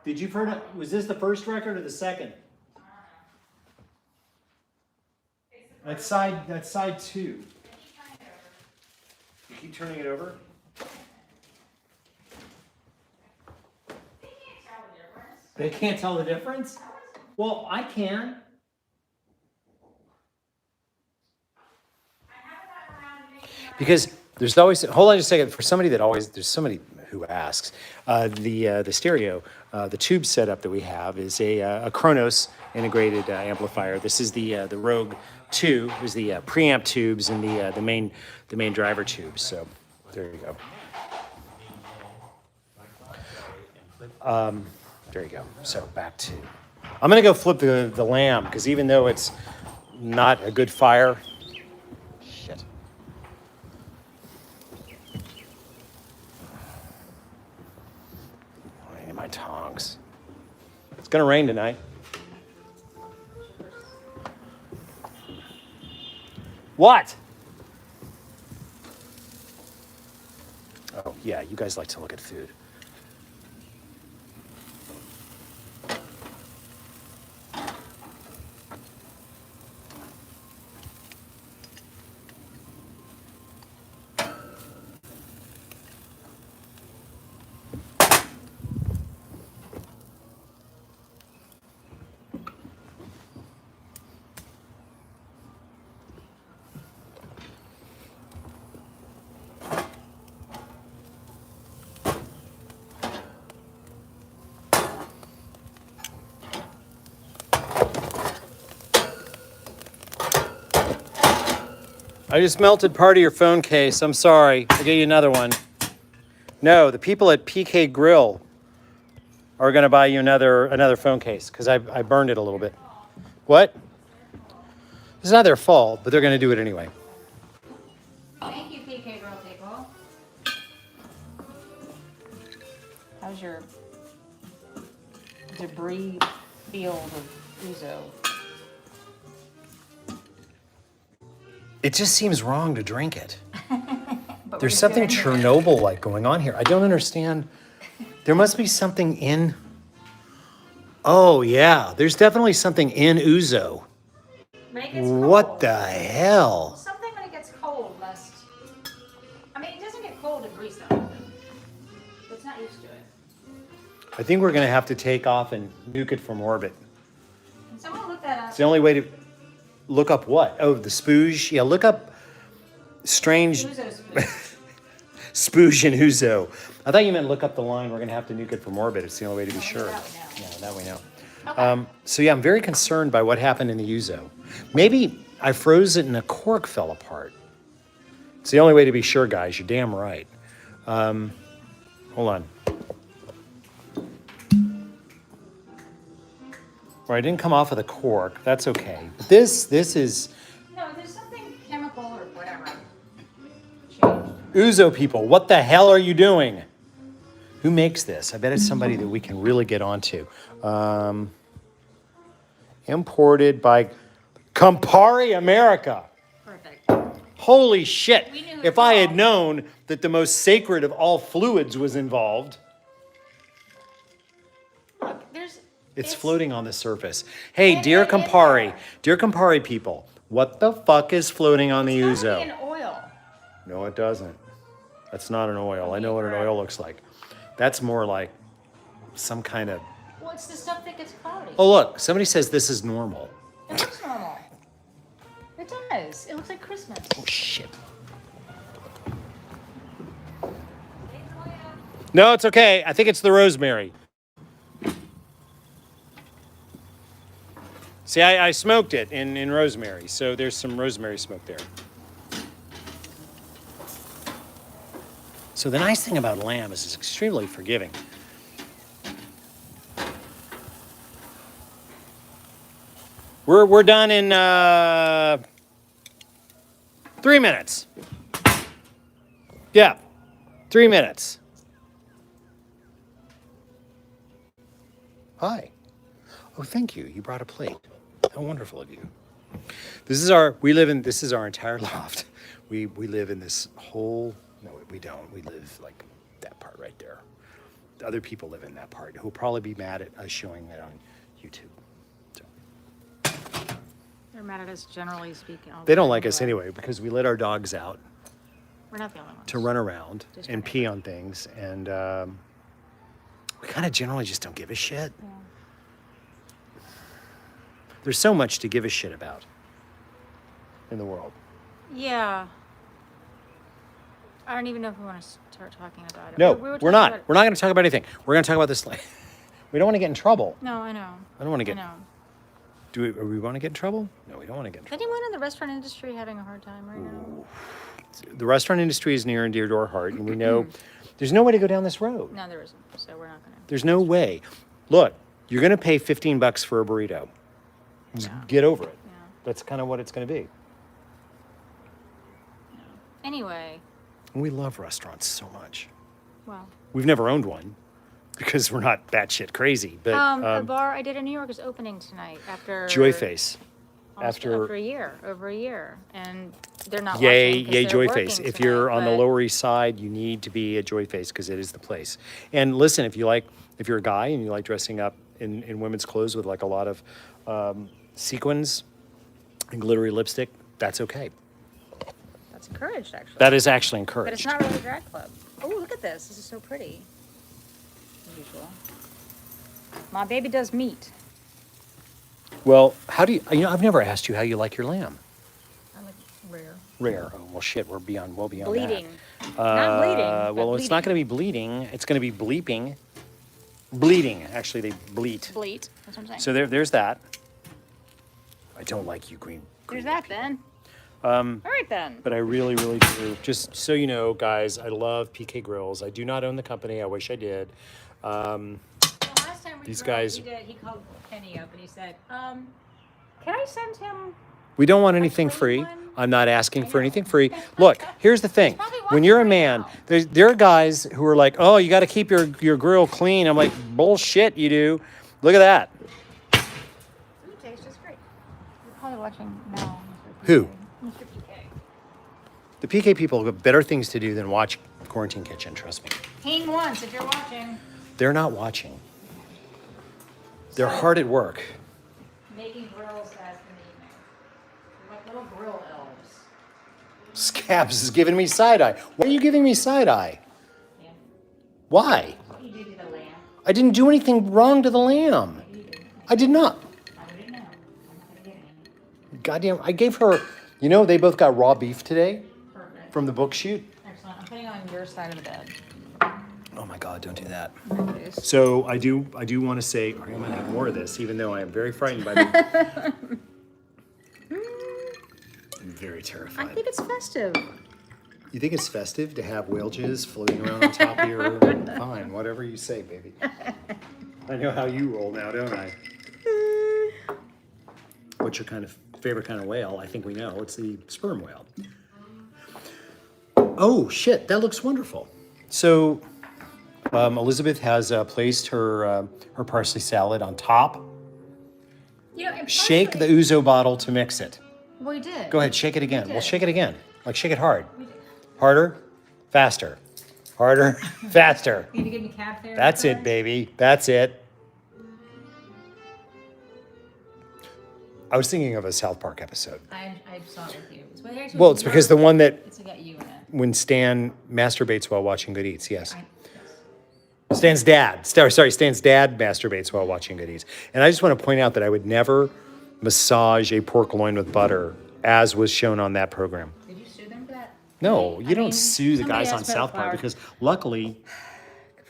did you heard it? Was this the first record or the second? That's side two. You keep turning it over? They can't tell the difference? Well, I can. Because there's always, hold on just a second, for somebody that always, there's somebody who asks, the stereo, the tube setup that we have is a Kronos integrated amplifier. This is the Rogue 2, there's the preamp tubes and the main driver tubes, so there you go. There you go, so back to, I'm gonna go flip the lamb, because even though it's not a good fire, shit. I need my tongs. It's gonna rain tonight. What? Oh, yeah, you guys like to look at food. I just melted part of your phone case. I'm sorry. I'll get you another one. No, the people at PK Grill are going to buy you another phone case because I burned it a little bit. What? It's not their fault, but they're going to do it anyway. Thank you, PK Grill people. How's your debris field of ouzo? It just seems wrong to drink it. But There's we're something doing it. Chernobyl-like going on here. I don't understand. There must be something in... Oh, yeah. There's definitely something in ouzo. When it gets What cold. the hell? Something when it gets cold must. I mean, it doesn't get cold in Greece that often. It's not used to it. I think we're going to have to take off and nuke it from orbit. Can someone look that up? It's the only way to... Look up what? Oh, the spooge? Yeah, look up strange... Ouzo spoon. Spooge and ouzo. I thought you meant look up the line. We're going to have to nuke it from orbit. It's the only way to be sure. that we know. Yeah, that we know. Okay. So yeah, I'm very concerned by what happened in the ouzo. Maybe I froze it and a cork fell apart. It's the only way to be sure, guys. You're damn right. Hold on. Well, I didn't come off of the cork. That's okay. But this is No, there's something chemical or whatever. Changed. ouzo people. What the hell are you doing? Who makes this? I bet it's somebody that we can really get onto. Imported by Campari America. Perfect. Holy shit. We knew If it I had all. known that the most sacred of all fluids was involved, Look, it's floating on the surface. Hey, And dear it in Campari, there. dear Campari people, what the fuck is floating on the It's gotta ouzo? be an oil. No, it doesn't. That's not an oil. I know what an oil looks like. That's more like some kind of... Well, it's the stuff that gets cloudy. Oh, look, somebody says this is normal. It looks normal. It does. It looks like Christmas. Oh, shit. No, it's okay. I think it's the rosemary. See, I smoked it in rosemary, so there's some rosemary smoke there. So the nice thing about lamb is it's extremely forgiving. We're done in 3 minutes. Yeah, 3 minutes. Hi. Oh, thank you. You brought a plate. How wonderful of you. This is our entire loft. We live in this whole, no, we don't. We live like that part right there. Other people live in that part who'll probably be mad at us showing it on YouTube. So, They're mad at us, generally speaking. all the they don't time like us anyway. anyway because we let our dogs out We're not the only ones. to run around Just and running. pee on things. And we kind of generally just don't give a shit. Yeah. There's so much to give a shit about in the world. Yeah. I don't even know if we want to start talking about it. No, We were we're talking not. about it- We're not going to talk about anything. We're going to talk about this. We don't want to get in trouble. No, I know. I don't want to I get. know. Are we want to get in trouble? No, we don't want to get in Is trouble. anyone in the restaurant industry having a hard time right now? The restaurant industry is near and dear to our heart, and we know there's no way to go down this road. No, there isn't. So we're not going to. There's no way. Look, you're going to pay $15 for a burrito. Just Yeah. get over it. Yeah. That's kind of what it's going to be. Anyway, And we love restaurants so much. well. We've never owned one because we're not batshit crazy. But A bar I did in New York is opening tonight after Joy Face. almost after- over a year, and they're not Yay, watching 'cause yay, they're Joy working Face. If tonight, you're on the but- Lower East Side, you need to be at Joy Face because it is the place. And listen, if you're a guy and you like dressing up in women's clothes with like a lot of sequins and glittery lipstick, that's okay. That's encouraged, actually. That is actually But encouraged. it's not really a drag club. Oh, look at this. This is so pretty. As usual. My baby does meat. Well, how do you I've never asked you how you like your lamb. I like rare. Rare. Oh, well, shit, we're beyond Bleeding. that. Not bleeding. but Well, it's not going to bleeding. be bleeding. It's going to be bleeping. Bleeding. Actually, they bleat. Bleat. That's what I'm saying. So there's that. I don't like you, green. There's that then. All right then. But I really, really do. Just so you know, guys, I love PK Grills. I do not own the company. I wish I did. Well, last time we These grilled, guys- he called Kenny up and he said, can I send him? We don't want anything clean free. one? I'm not asking I for know. anything free. Look, here's the thing. probably When you're a watching right man, now. there are guys who are like, oh, you got to keep your grill clean. I'm like, bullshit, you do. Look at that. Food tastes just great. You're probably watching now. Mr. Who? PK. Mr. PK. The PK people have better things to do than watch Quarantine Kitchen, trust me. Ping once if you're watching. They're not watching. They're So- hard at work. Making grills as in the evening. They're like little grill elves. Scabs is giving me side eye. Why are you giving me side eye? Yeah. Why? What you do to the lamb? I didn't do anything wrong to the lamb. You do. I did not. I wouldn't know. I'm not gonna get any. Goddamn, I gave her, you know, they both got raw beef today Perfect. from the book shoot. Excellent. I'm putting on your side of the bed. Oh my God, don't do that. Please. So I do want to say, I'm going to have more of this, even though I am very frightened by the. I'm very I terrified. think it's festive. You think it's festive to have whale jizz floating around on top of your? Fine, whatever you say, baby. I know how you roll now, don't I? What's your favorite kind of whale? I think we know. It's the sperm whale. Oh shit, that looks wonderful. So Elizabeth has placed her parsley salad on top. You know, and Shake the parsley- ouzo bottle to mix it. We did. Go ahead, shake it again. Well, did. shake it again. Like shake it hard. We did. Harder, faster. Harder, faster. You need to give me cat hair. That's it, baby. That's it. I was thinking of a South Park episode. I saw it with you. Well, it's because the one that It's got you in it. when Stan masturbates while watching Good Eats. Yes. Yes. Stan's dad masturbates while watching Good Eats. And I just want to point out that I would never massage a pork loin with butter, as was shown on that program. Did you sue them for that? No, you I don't mean, sue the somebody guys on asked about South Park flowers. because luckily,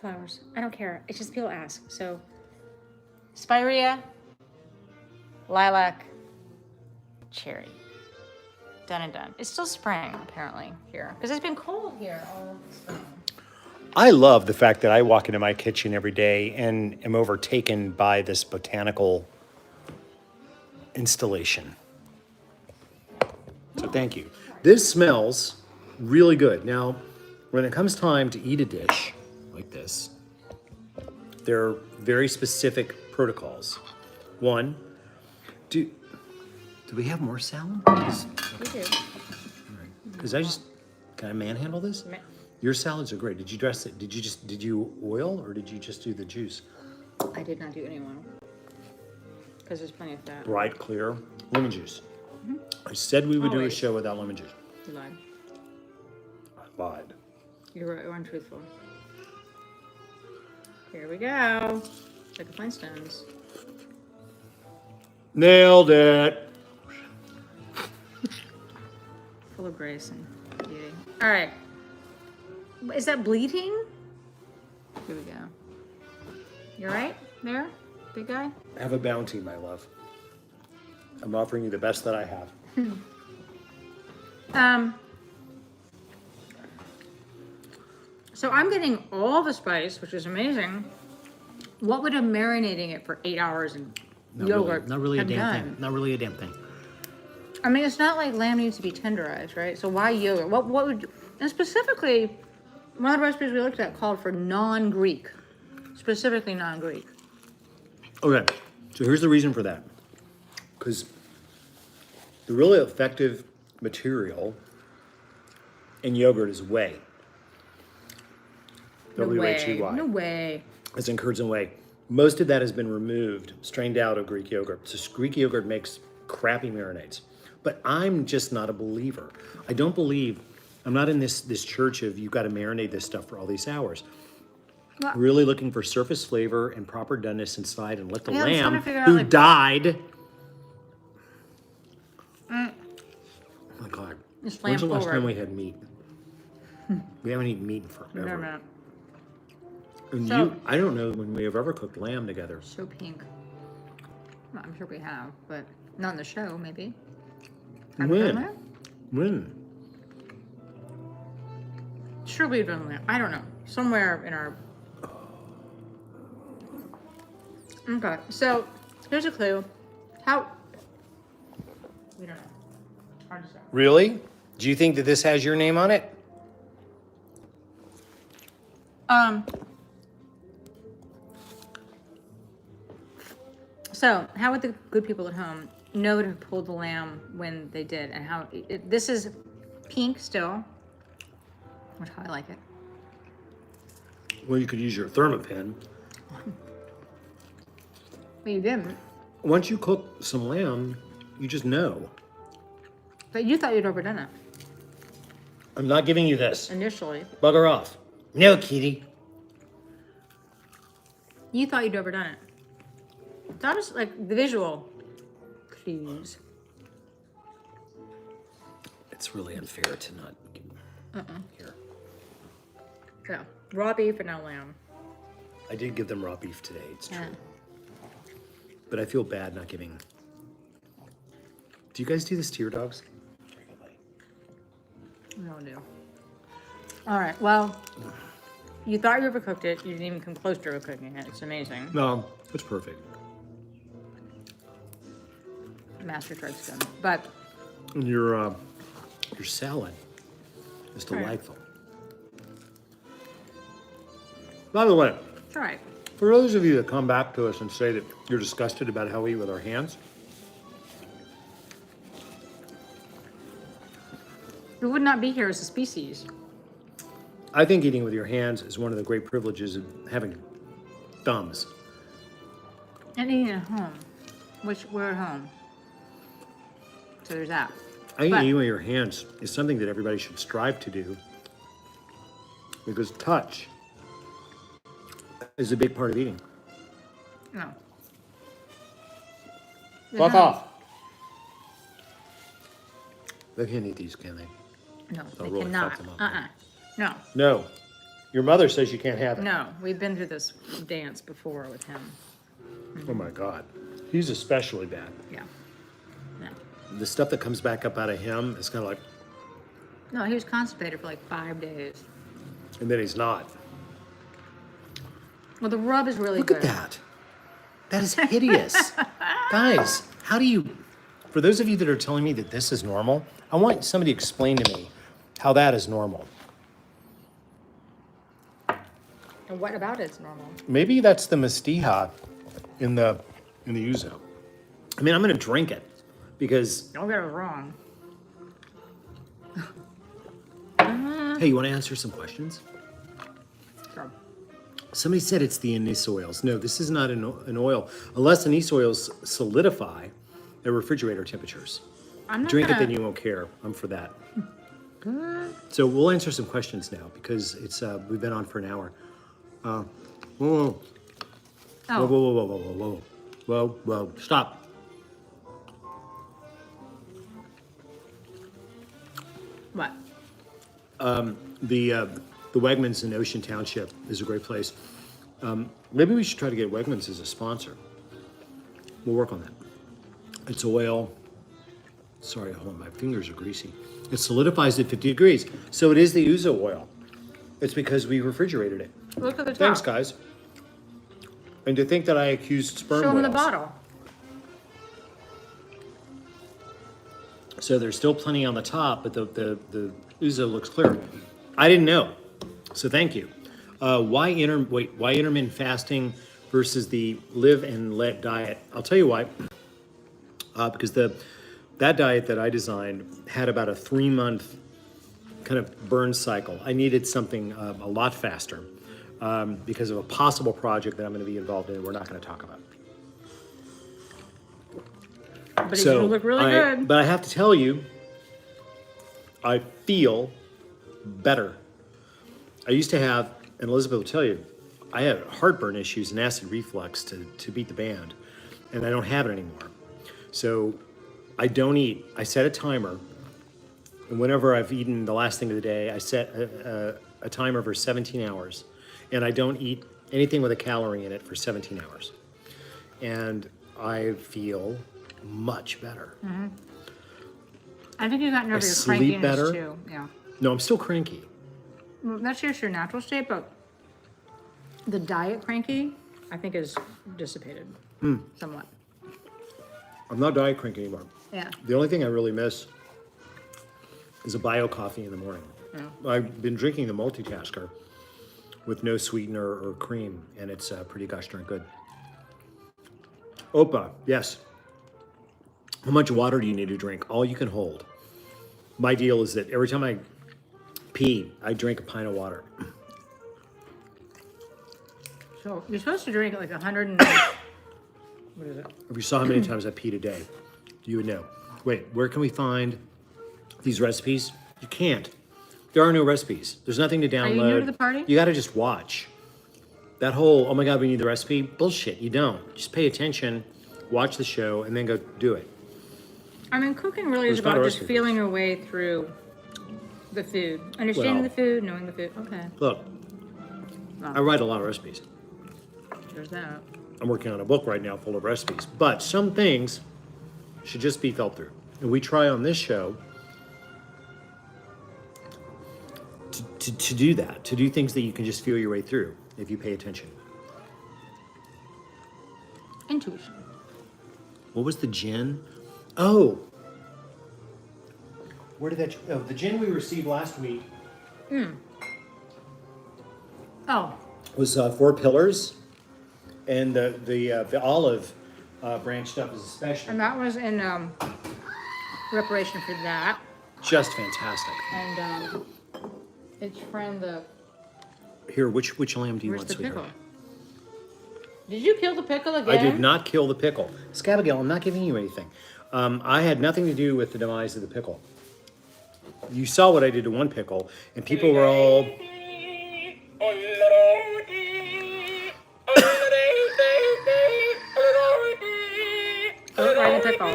Flowers. I don't care. It's just people ask. So, spirea, lilac, cherry. Done and done. It's still spring, apparently, here. Because it's been cold here all spring. I love the fact that I walk into my kitchen every day and am overtaken by this botanical installation. So thank you. This smells really good. Now, when it comes time to eat a dish like this, there are very specific protocols. One, do we have more salad? We do. Because can I manhandle this? Ma- Your salads are great. Did you dress it? Did you oil or did you just do the juice? I did not do any oil. Because there's plenty of fat. Bright, clear, lemon juice. I said we would do a Always. show without lemon juice. You lied. I lied. You're untruthful. Here we go. Like the Flintstones. Nailed it. Full of grace and beauty. All right. Is that bleeding? Here we go. You all right there, big guy? Have a bounty, my love. I'm offering you the best that I have. So I'm getting all the spice, which is amazing. What would a marinating it for 8 hours in yogurt Not really a have damn done? thing. Not really a damn thing. I mean, it's not like lamb needs to be tenderized, right? So why yogurt? What would, and specifically, one of the recipes we looked at called for non-Greek, specifically non-Greek. Okay, so here's the reason for that. Because the really effective material in yogurt is whey. W-H-E-Y. No way. As in curds and whey. Most of that has been removed, strained out of Greek yogurt. So Greek yogurt makes crappy marinades. But I'm just not a believer. I don't believe, I'm not in this church of you've got to marinate this stuff for all these hours. Well- Really looking for surface flavor and proper doneness inside and let the Yeah, I'm trying lamb to figure out, who like- died. Oh my God. It's When's the lamb last forward. time we had meat? We haven't eaten meat in No, forever. no. And So- I don't know when we have ever cooked lamb together. So pink. Well, I'm sure we have, but not in the show, maybe. Have we done When? that? When? Sure, we've done that. I don't know. Somewhere in our. Okay, so here's a clue. How? We don't know. Hard to say. Really? Do you think that this has your name on it? So, how would the good people at home know to have pulled the lamb when they did, and how this is pink still, which how I like it. Well, you could use your Thermapen. But you didn't. Once you cook some lamb, you just know. But you thought you'd overdone it I'm not giving you this. initially. Bugger off. No, Kitty. You thought you'd overdone it. That was like the visual clues. It's really unfair to not here. Yeah, raw beef and now lamb. I did give them raw beef today, it's true. Yeah. But I feel bad not giving. Do you guys do this to your dogs? We all do. All right. Well, you thought you overcooked it. You didn't even come close to overcooking it. It's amazing. No, it's perfect. Master tried to. But And your salad is delightful. By the way, it's all right. for those of you that come back to us and say that you're disgusted about how we eat with our hands, We would not be here as a species. I think eating with your hands is one of the great privileges of having thumbs. And eating at home, which we're at home. So there's that. I think But- eating with your hands is something that everybody should strive to do because touch is a big part of eating. No. Fuck off. They can't eat these, can they? No, They'll they really cannot. fuck them up. No. No. Your mother says you can't have it. No. We've been through this dance before with him. Oh my God. He's especially bad. Yeah. No. The stuff that comes back up out of him is kind of like, No, he was constipated for like 5 days. and then he's not. Well, the rub is really Look good. at that. That is hideous. Guys, how do you, for those of you that are telling me that this is normal, I want somebody to explain to me how that is normal. And what about it's normal? Maybe that's the mastija in the ouzo. I mean, I'm going to drink it because, Don't get it wrong. hey, you want to answer some questions? Sure. Somebody said it's the anise oils. No, this is not an oil. Unless anise oils solidify at refrigerator temperatures. I'm not Drink it, gonna- then you won't care. I'm for that. So we'll answer some questions now because it's we've been on for an hour. Whoa, whoa, Oh, whoa, whoa, whoa, whoa, whoa, whoa, whoa, stop. what? The Wegmans in Ocean Township is a great place. Maybe we should try to get Wegmans as a sponsor. We'll work on that. It's oil. Sorry, hold on, my fingers are greasy. It solidifies at 50 degrees. So it is the ouzo oil. It's because we refrigerated it. Look at the top. Thanks, guys. And to think that I accused sperm Show him the whales. bottle. So there's still plenty on the top, but the ouzo looks clear. I didn't know, so thank you. Why intermittent fasting versus the live and let diet? I'll tell you why. Because that diet that I designed had about a 3-month kind of burn cycle. I needed something a lot faster because of a possible project that I'm going to be involved in. We're not going to talk about. But it's gonna look really good. But I have to tell you, I feel better. I used to have, and Elizabeth will tell you, I had heartburn issues and acid reflux to beat the band, and I don't have it anymore. So I don't eat. I set a timer, and whenever I've eaten the last thing of the day, I set a timer for 17 hours, and I don't eat anything with a calorie in it for 17 hours. And I feel much better. I think you've gotten over your sleep crankiness better. too. Yeah. No, I'm still cranky. Well, that's just your natural state, but the diet cranky, I think, is dissipated somewhat. I'm not diet cranky anymore. Yeah. The only thing I really miss is a bio coffee in the morning. Yeah. I've been drinking the multitasker with no sweetener or cream, and it's pretty gosh darn good. Opa, yes. How much water do you need to drink? All you can hold. My deal is that every time I pee, I drink a pint of water. So you're supposed to drink like 100 and what is it? If you saw how many times I peed a day, you would know. Wait, where can we find these recipes? You can't. There are no recipes. There's nothing to download. Are you new to the party? You got to just watch. That whole, oh my God, we need the recipe, bullshit. You don't. Just pay attention, watch the show, and then go do it. I mean, cooking really is There's not about a just recipe. feeling your way through the food, understanding Well- the food, knowing the food. Okay, Look, I write a lot of recipes. there's that. I'm working on a book right now full of recipes. But some things should just be felt through. And we try on this show to do that, to do things that you can just feel your way through if you pay attention. Intuition. What was the gin? Oh. Where did that, oh, the gin we received last week Oh, was Four Pillars. And the olive branch stuff is especially and that was in reparation for that. just fantastic. And its friend, the Here, which lamb do you where's want, the sweetheart? pickle? Did you kill the pickle again? I did not kill the pickle. Scabigail, I'm not giving you anything. I had nothing to do with the demise of the pickle. You saw what I did to one pickle, and people were all... Oh, right in the pickle.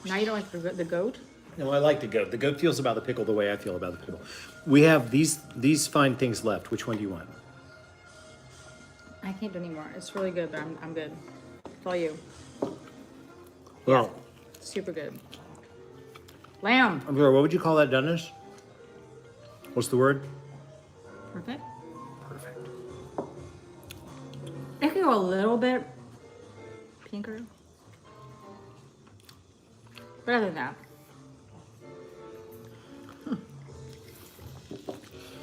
Now you don't like the goat? No, I like the goat. The goat feels about the pickle the way I feel about the pickle. We have these fine things left. Which one do you want? I can't do anymore. It's really good, but I'm good. It's all you. Well, Super good. Lamb. I'm sorry, what would you call that doneness? What's the word? Perfect. Perfect. It could go a little bit pinker. But other than that,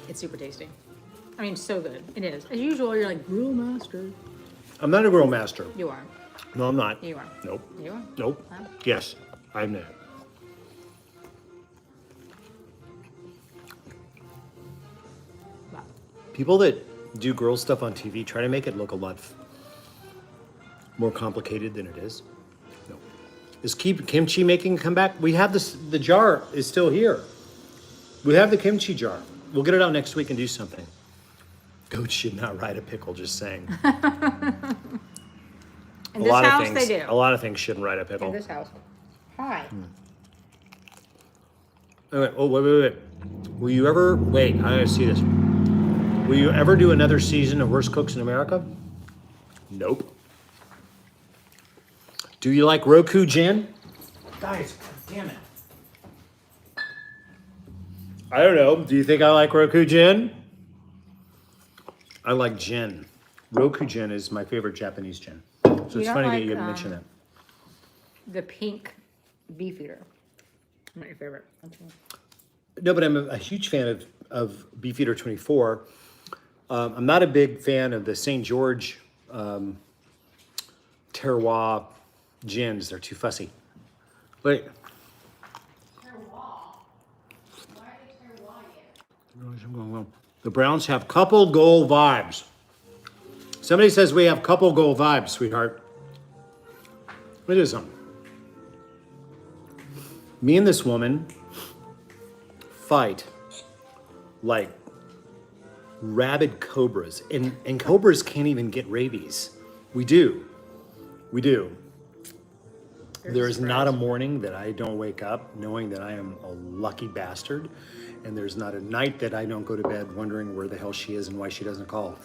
it's super tasty. I mean, so good. It is. As usual, you're like, grill master. I'm not a grill master. You are. No, I'm not. You are. Nope. You are. Nope. Huh? Yes, I'm not. Wow. People that do grill stuff on TV try to make it look a lot more complicated than it is. No. Is kimchi making a comeback? We have this, the jar is still here. We have the kimchi jar. We'll get it out next week and do something. Goats should not ride a pickle, just saying. In this house, they do. A lot of things shouldn't ride a In pickle. this house. Hi. Okay, oh, wait. Will you ever, wait, I gotta see this. Will you ever do another season of Worst Cooks in America? Nope. Do you like Roku gin? Guys, damn it. I don't know. Do you think I like Roku gin? I like gin. Roku gin is my favorite Japanese gin. So You it's don't funny that like, you didn't mention that. The pink beef eater. Not your favorite. No, but I'm a huge fan of Beefeater 24. I'm not a big fan of the St. George terroir gins. They're too fussy. Wait. The Browns have couple goal vibes. Somebody says we have couple goal vibes, sweetheart. What is them? Me and this woman fight like rabid cobras, and cobras can't even get rabies. We do. There is not a morning that I don't wake up knowing that I am a lucky bastard, and there's not a night that I don't go to bed wondering where the hell she is and why she doesn't call.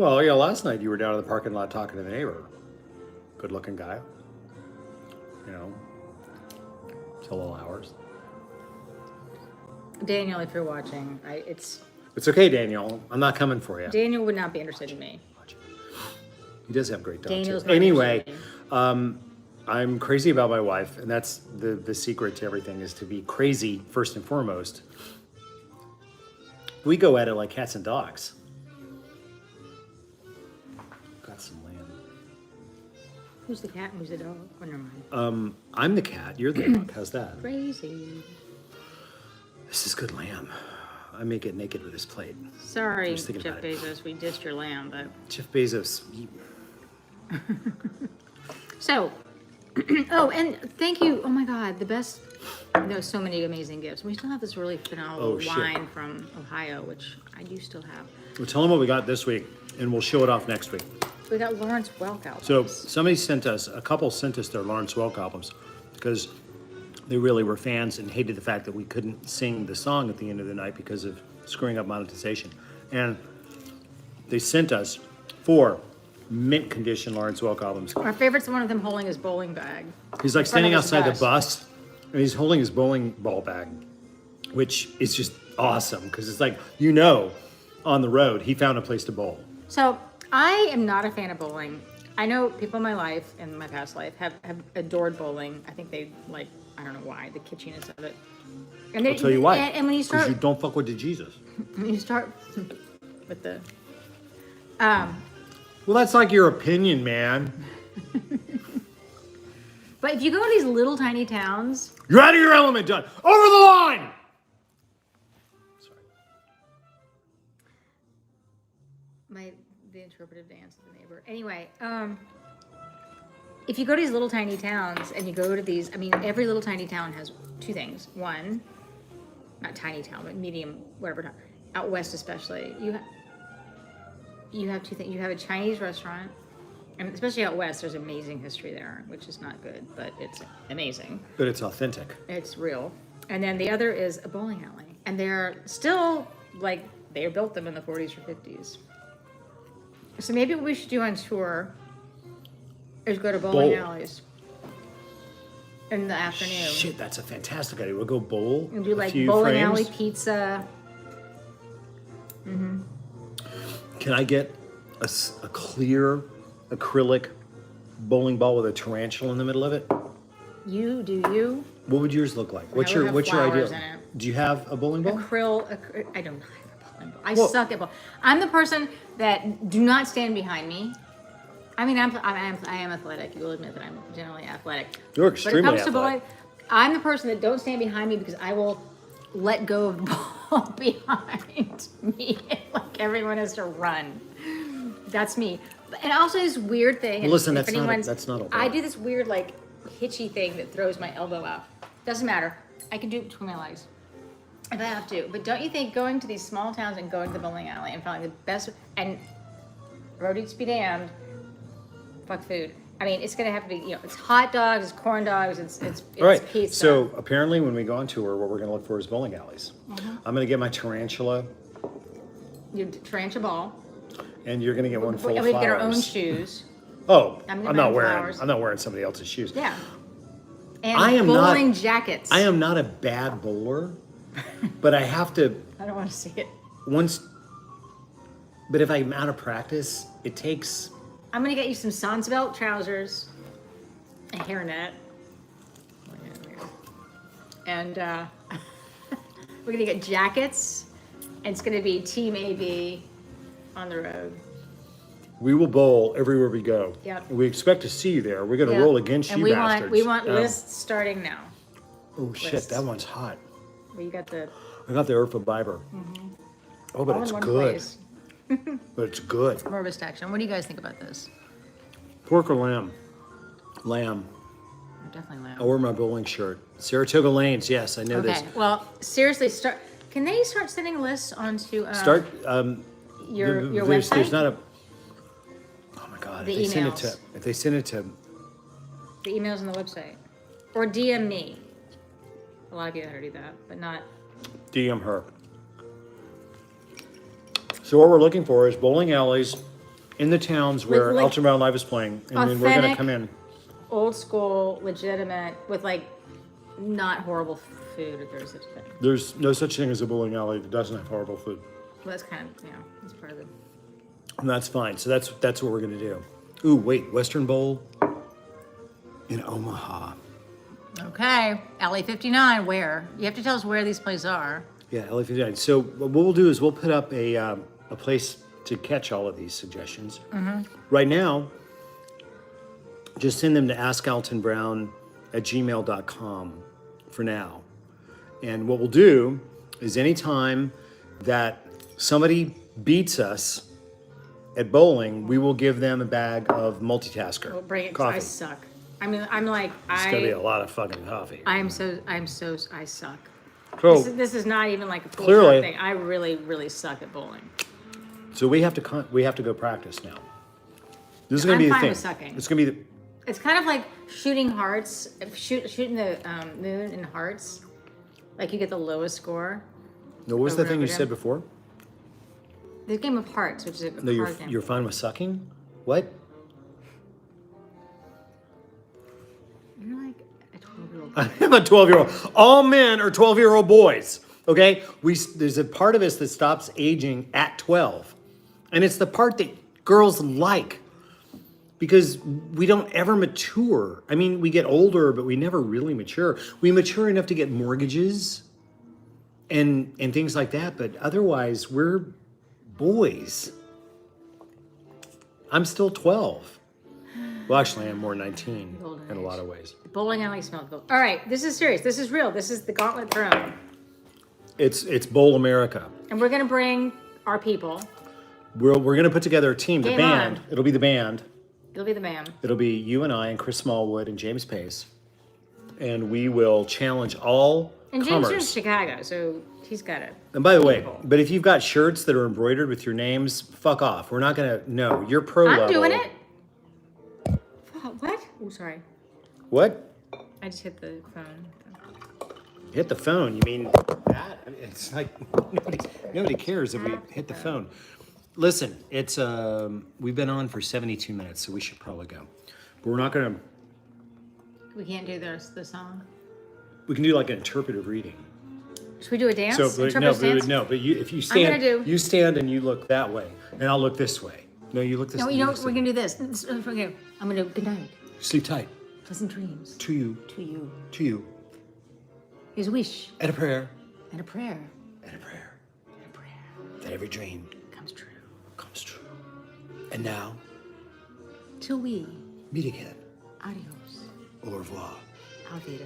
Well, yeah, last night you were down in the parking lot talking to the neighbor. Good looking guy. You know, till little hours. Daniel, if you're watching, It's okay, Daniel. I'm not coming for you. Daniel would not be interested in me. He does have great dogs. Daniel's Too. not Anyway, interested I'm crazy about my wife, and that's the secret to everything is to be crazy first and foremost. We go at it like cats and dogs. Got some lamb. Who's the cat and who's the dog? Oh, never mind. I'm the cat. You're the dog. How's that? Crazy. This is good lamb. I may get naked with this plate. Sorry, Just thinking Jeff about it. Bezos, we dissed your lamb, but Jeff Bezos. so. Oh, and thank you. Oh my God, the best. There's so many amazing gifts. We still have this really phenomenal shit. wine from Ohio, which I do still have. Well, tell them what we got this week, and we'll show it off next week. We got Lawrence Welk albums. So a couple sent us their Lawrence Welk albums because they really were fans and hated the fact that we couldn't sing the song at the end of the night because of screwing up monetization. And they sent us 4 mint condition Lawrence Welk albums. Our favorite's the one of them holding his bowling bag. He's like in front standing of his outside the bus and he's holding his bowling ball bag, which is just awesome because it's like, on the road, he found a place to bowl. So I am not a fan of bowling. I know people in my life, in my past life, have adored bowling. I think they like, I don't know why, the kitschiness of it. And I'll tell you why. And when you Because start, you don't fuck with the Jesus. when you start with the, Well, that's like your opinion, man. but if you go to these little tiny towns, You're out of your element, John. Over the line! Sorry. the interpretive dance of the neighbor. Anyway, if you go to these little tiny towns and you go to these, I mean, every little tiny town has 2 things. One, not tiny town, but medium, whatever town, out west especially, you have 2 things. You have a Chinese restaurant, and especially out west, there's amazing history there, which is not good, but it's amazing. But it's authentic. It's real. And then the other is a bowling alley, and they're still like they built them in the 40s or 50s. So maybe what we should do on tour is go to bowling alleys in the afternoon. Shit, that's a fantastic idea. We'll go bowl. And do a like few bowling frames. alley pizza. Can I get a clear acrylic bowling ball with a tarantula in the middle of it? You do you? What would yours look like? What's it would your have what's your flowers idea? in it. Do you have a bowling ball? I don't have a bowling ball. I Well- suck at bowling. I'm the person that do not stand behind me. I mean, I am athletic. You will admit that I'm generally athletic. You're But extremely it comes to athletic. bowling, I'm the person that don't stand behind me because I will let go of the ball behind me. Like everyone has to run. That's me. And also this weird thing. and Listen, if that's not anyone's- a ball. I do this weird like hitchy thing that throws my elbow out. Doesn't matter. I can do it between my legs if I have to. But don't you think going to these small towns and going to the bowling alley and finding the best and road eats be damned, fuck food. I mean, it's gonna have to be, it's hot dogs, it's corn dogs, it's All right. pizza. So apparently, when we go on tour, what we're going to look for is bowling alleys. Mm-hmm. I'm going to get my tarantula, you tarantula ball. and you're going to get one full And of we flowers. get our own shoes. Oh, I'm I'm gonna not buy wearing. flowers. I'm not wearing somebody else's shoes. Yeah. And I am bowling not- jackets. I am not a bad bowler, but I have to I don't want to see it. once. But if I'm out of practice, it takes. I'm gonna get you some Sansbelt trousers, a hairnet, and we're gonna get jackets, and it's gonna be Team AB on the road. We will bowl everywhere we go. Yep. We expect to see you there. We're going to Yeah. roll against and you we bastards. want we want lists starting now. Oh shit, lists. that one's hot. Well, you got the I got the Urfa Biber. Oh, but all it's in one good. place. But it's good. More of a staction. What do you guys think about this? Pork or lamb? Lamb. Definitely lamb. I wore my bowling shirt. Saratoga Lanes. Yes, I know Okay. this. Well, seriously, start. Can they start sending lists onto Start. your there's, website? There's not a. Oh my god! The if they send it emails. to, if they send it to, The emails on the website, or DM me. A lot of you know how to do that, but not. DM her. So what we're looking for is bowling alleys in the towns where like, Alton Brown Live is playing, and then we're gonna authentic- come in. Old school, legitimate, with like not horrible food if there's such a thing. There's no such thing as a bowling alley that doesn't have horrible food. Well, that's kind of, that's part of it. And that's fine. So that's what we're gonna do. Ooh, wait, Western Bowl in Omaha. Okay, LA 59, where? You have to tell us where these places are. Yeah, LA 59. So what we'll do is we'll put up a place to catch all of these suggestions. Right now, just send them to askaltonbrown@gmail.com for now. And what we'll do is anytime that somebody beats us at bowling, we will give them a bag of multitasker We'll bring it. coffee. I suck. I mean, I'm like, It's gonna be a lot of fucking coffee. I suck. So, This is not even like a full Clearly- shot thing. I really, really suck at bowling. so we have to go practice now. This is gonna I'm be the fine thing. with sucking. It's gonna be the. It's kind of like shooting hearts, shooting the moon in hearts. Like you get the lowest score. No, what was the Over thing and you over said again. before? The game of hearts, which is a No, card game. you're fine with sucking. What? You're like a 12-year-old. I'm a 12-year-old. All men are 12-year-old boys. Okay, there's a part of us that stops aging at 12, and it's the part that girls like because we don't ever mature. I mean, we get older, but we never really mature. We mature enough to get mortgages and things like that, but otherwise we're boys. I'm still 12. Well, actually, I'm more 19 Golden in a age. lot of ways. Bowling alley smells good. All right, this is serious. This is real. This is the Gauntlet Throne. It's Bowl America. And we're going to bring our people. We're gonna put together a team. The Game band. on. It'll be the band. You'll be the man. It'll be you and I and Chris Smallwood and James Pace, and we will challenge all And James is in comers. Chicago, so he's got it. And by the way, People. but if you've got shirts that are embroidered with your names, fuck off. We're not gonna. No, you're pro I'm level. doing it. What? Oh, sorry. What? I just hit the phone. Hit the phone? You mean that? I mean, it's like nobody cares if we hit the phone. Listen, it's we've been on for 72 minutes, so we should probably go. But we're not gonna. We can't do the song. We can do like an interpretive reading. Should we do a dance? So, but Interpretive dance? but if you I'm gonna stand, do- you stand and you look that way, and I'll look this way. No, you look this. No, way. you know look what? We're going to do this. Okay. I'm going to good night. Sleep tight. Pleasant dreams To you, to you. to you, Here's a wish and a prayer, and a prayer and a prayer, and a prayer that every dream comes true. comes true. And now, Till we, meet again. adios, Au revoir. Alvida.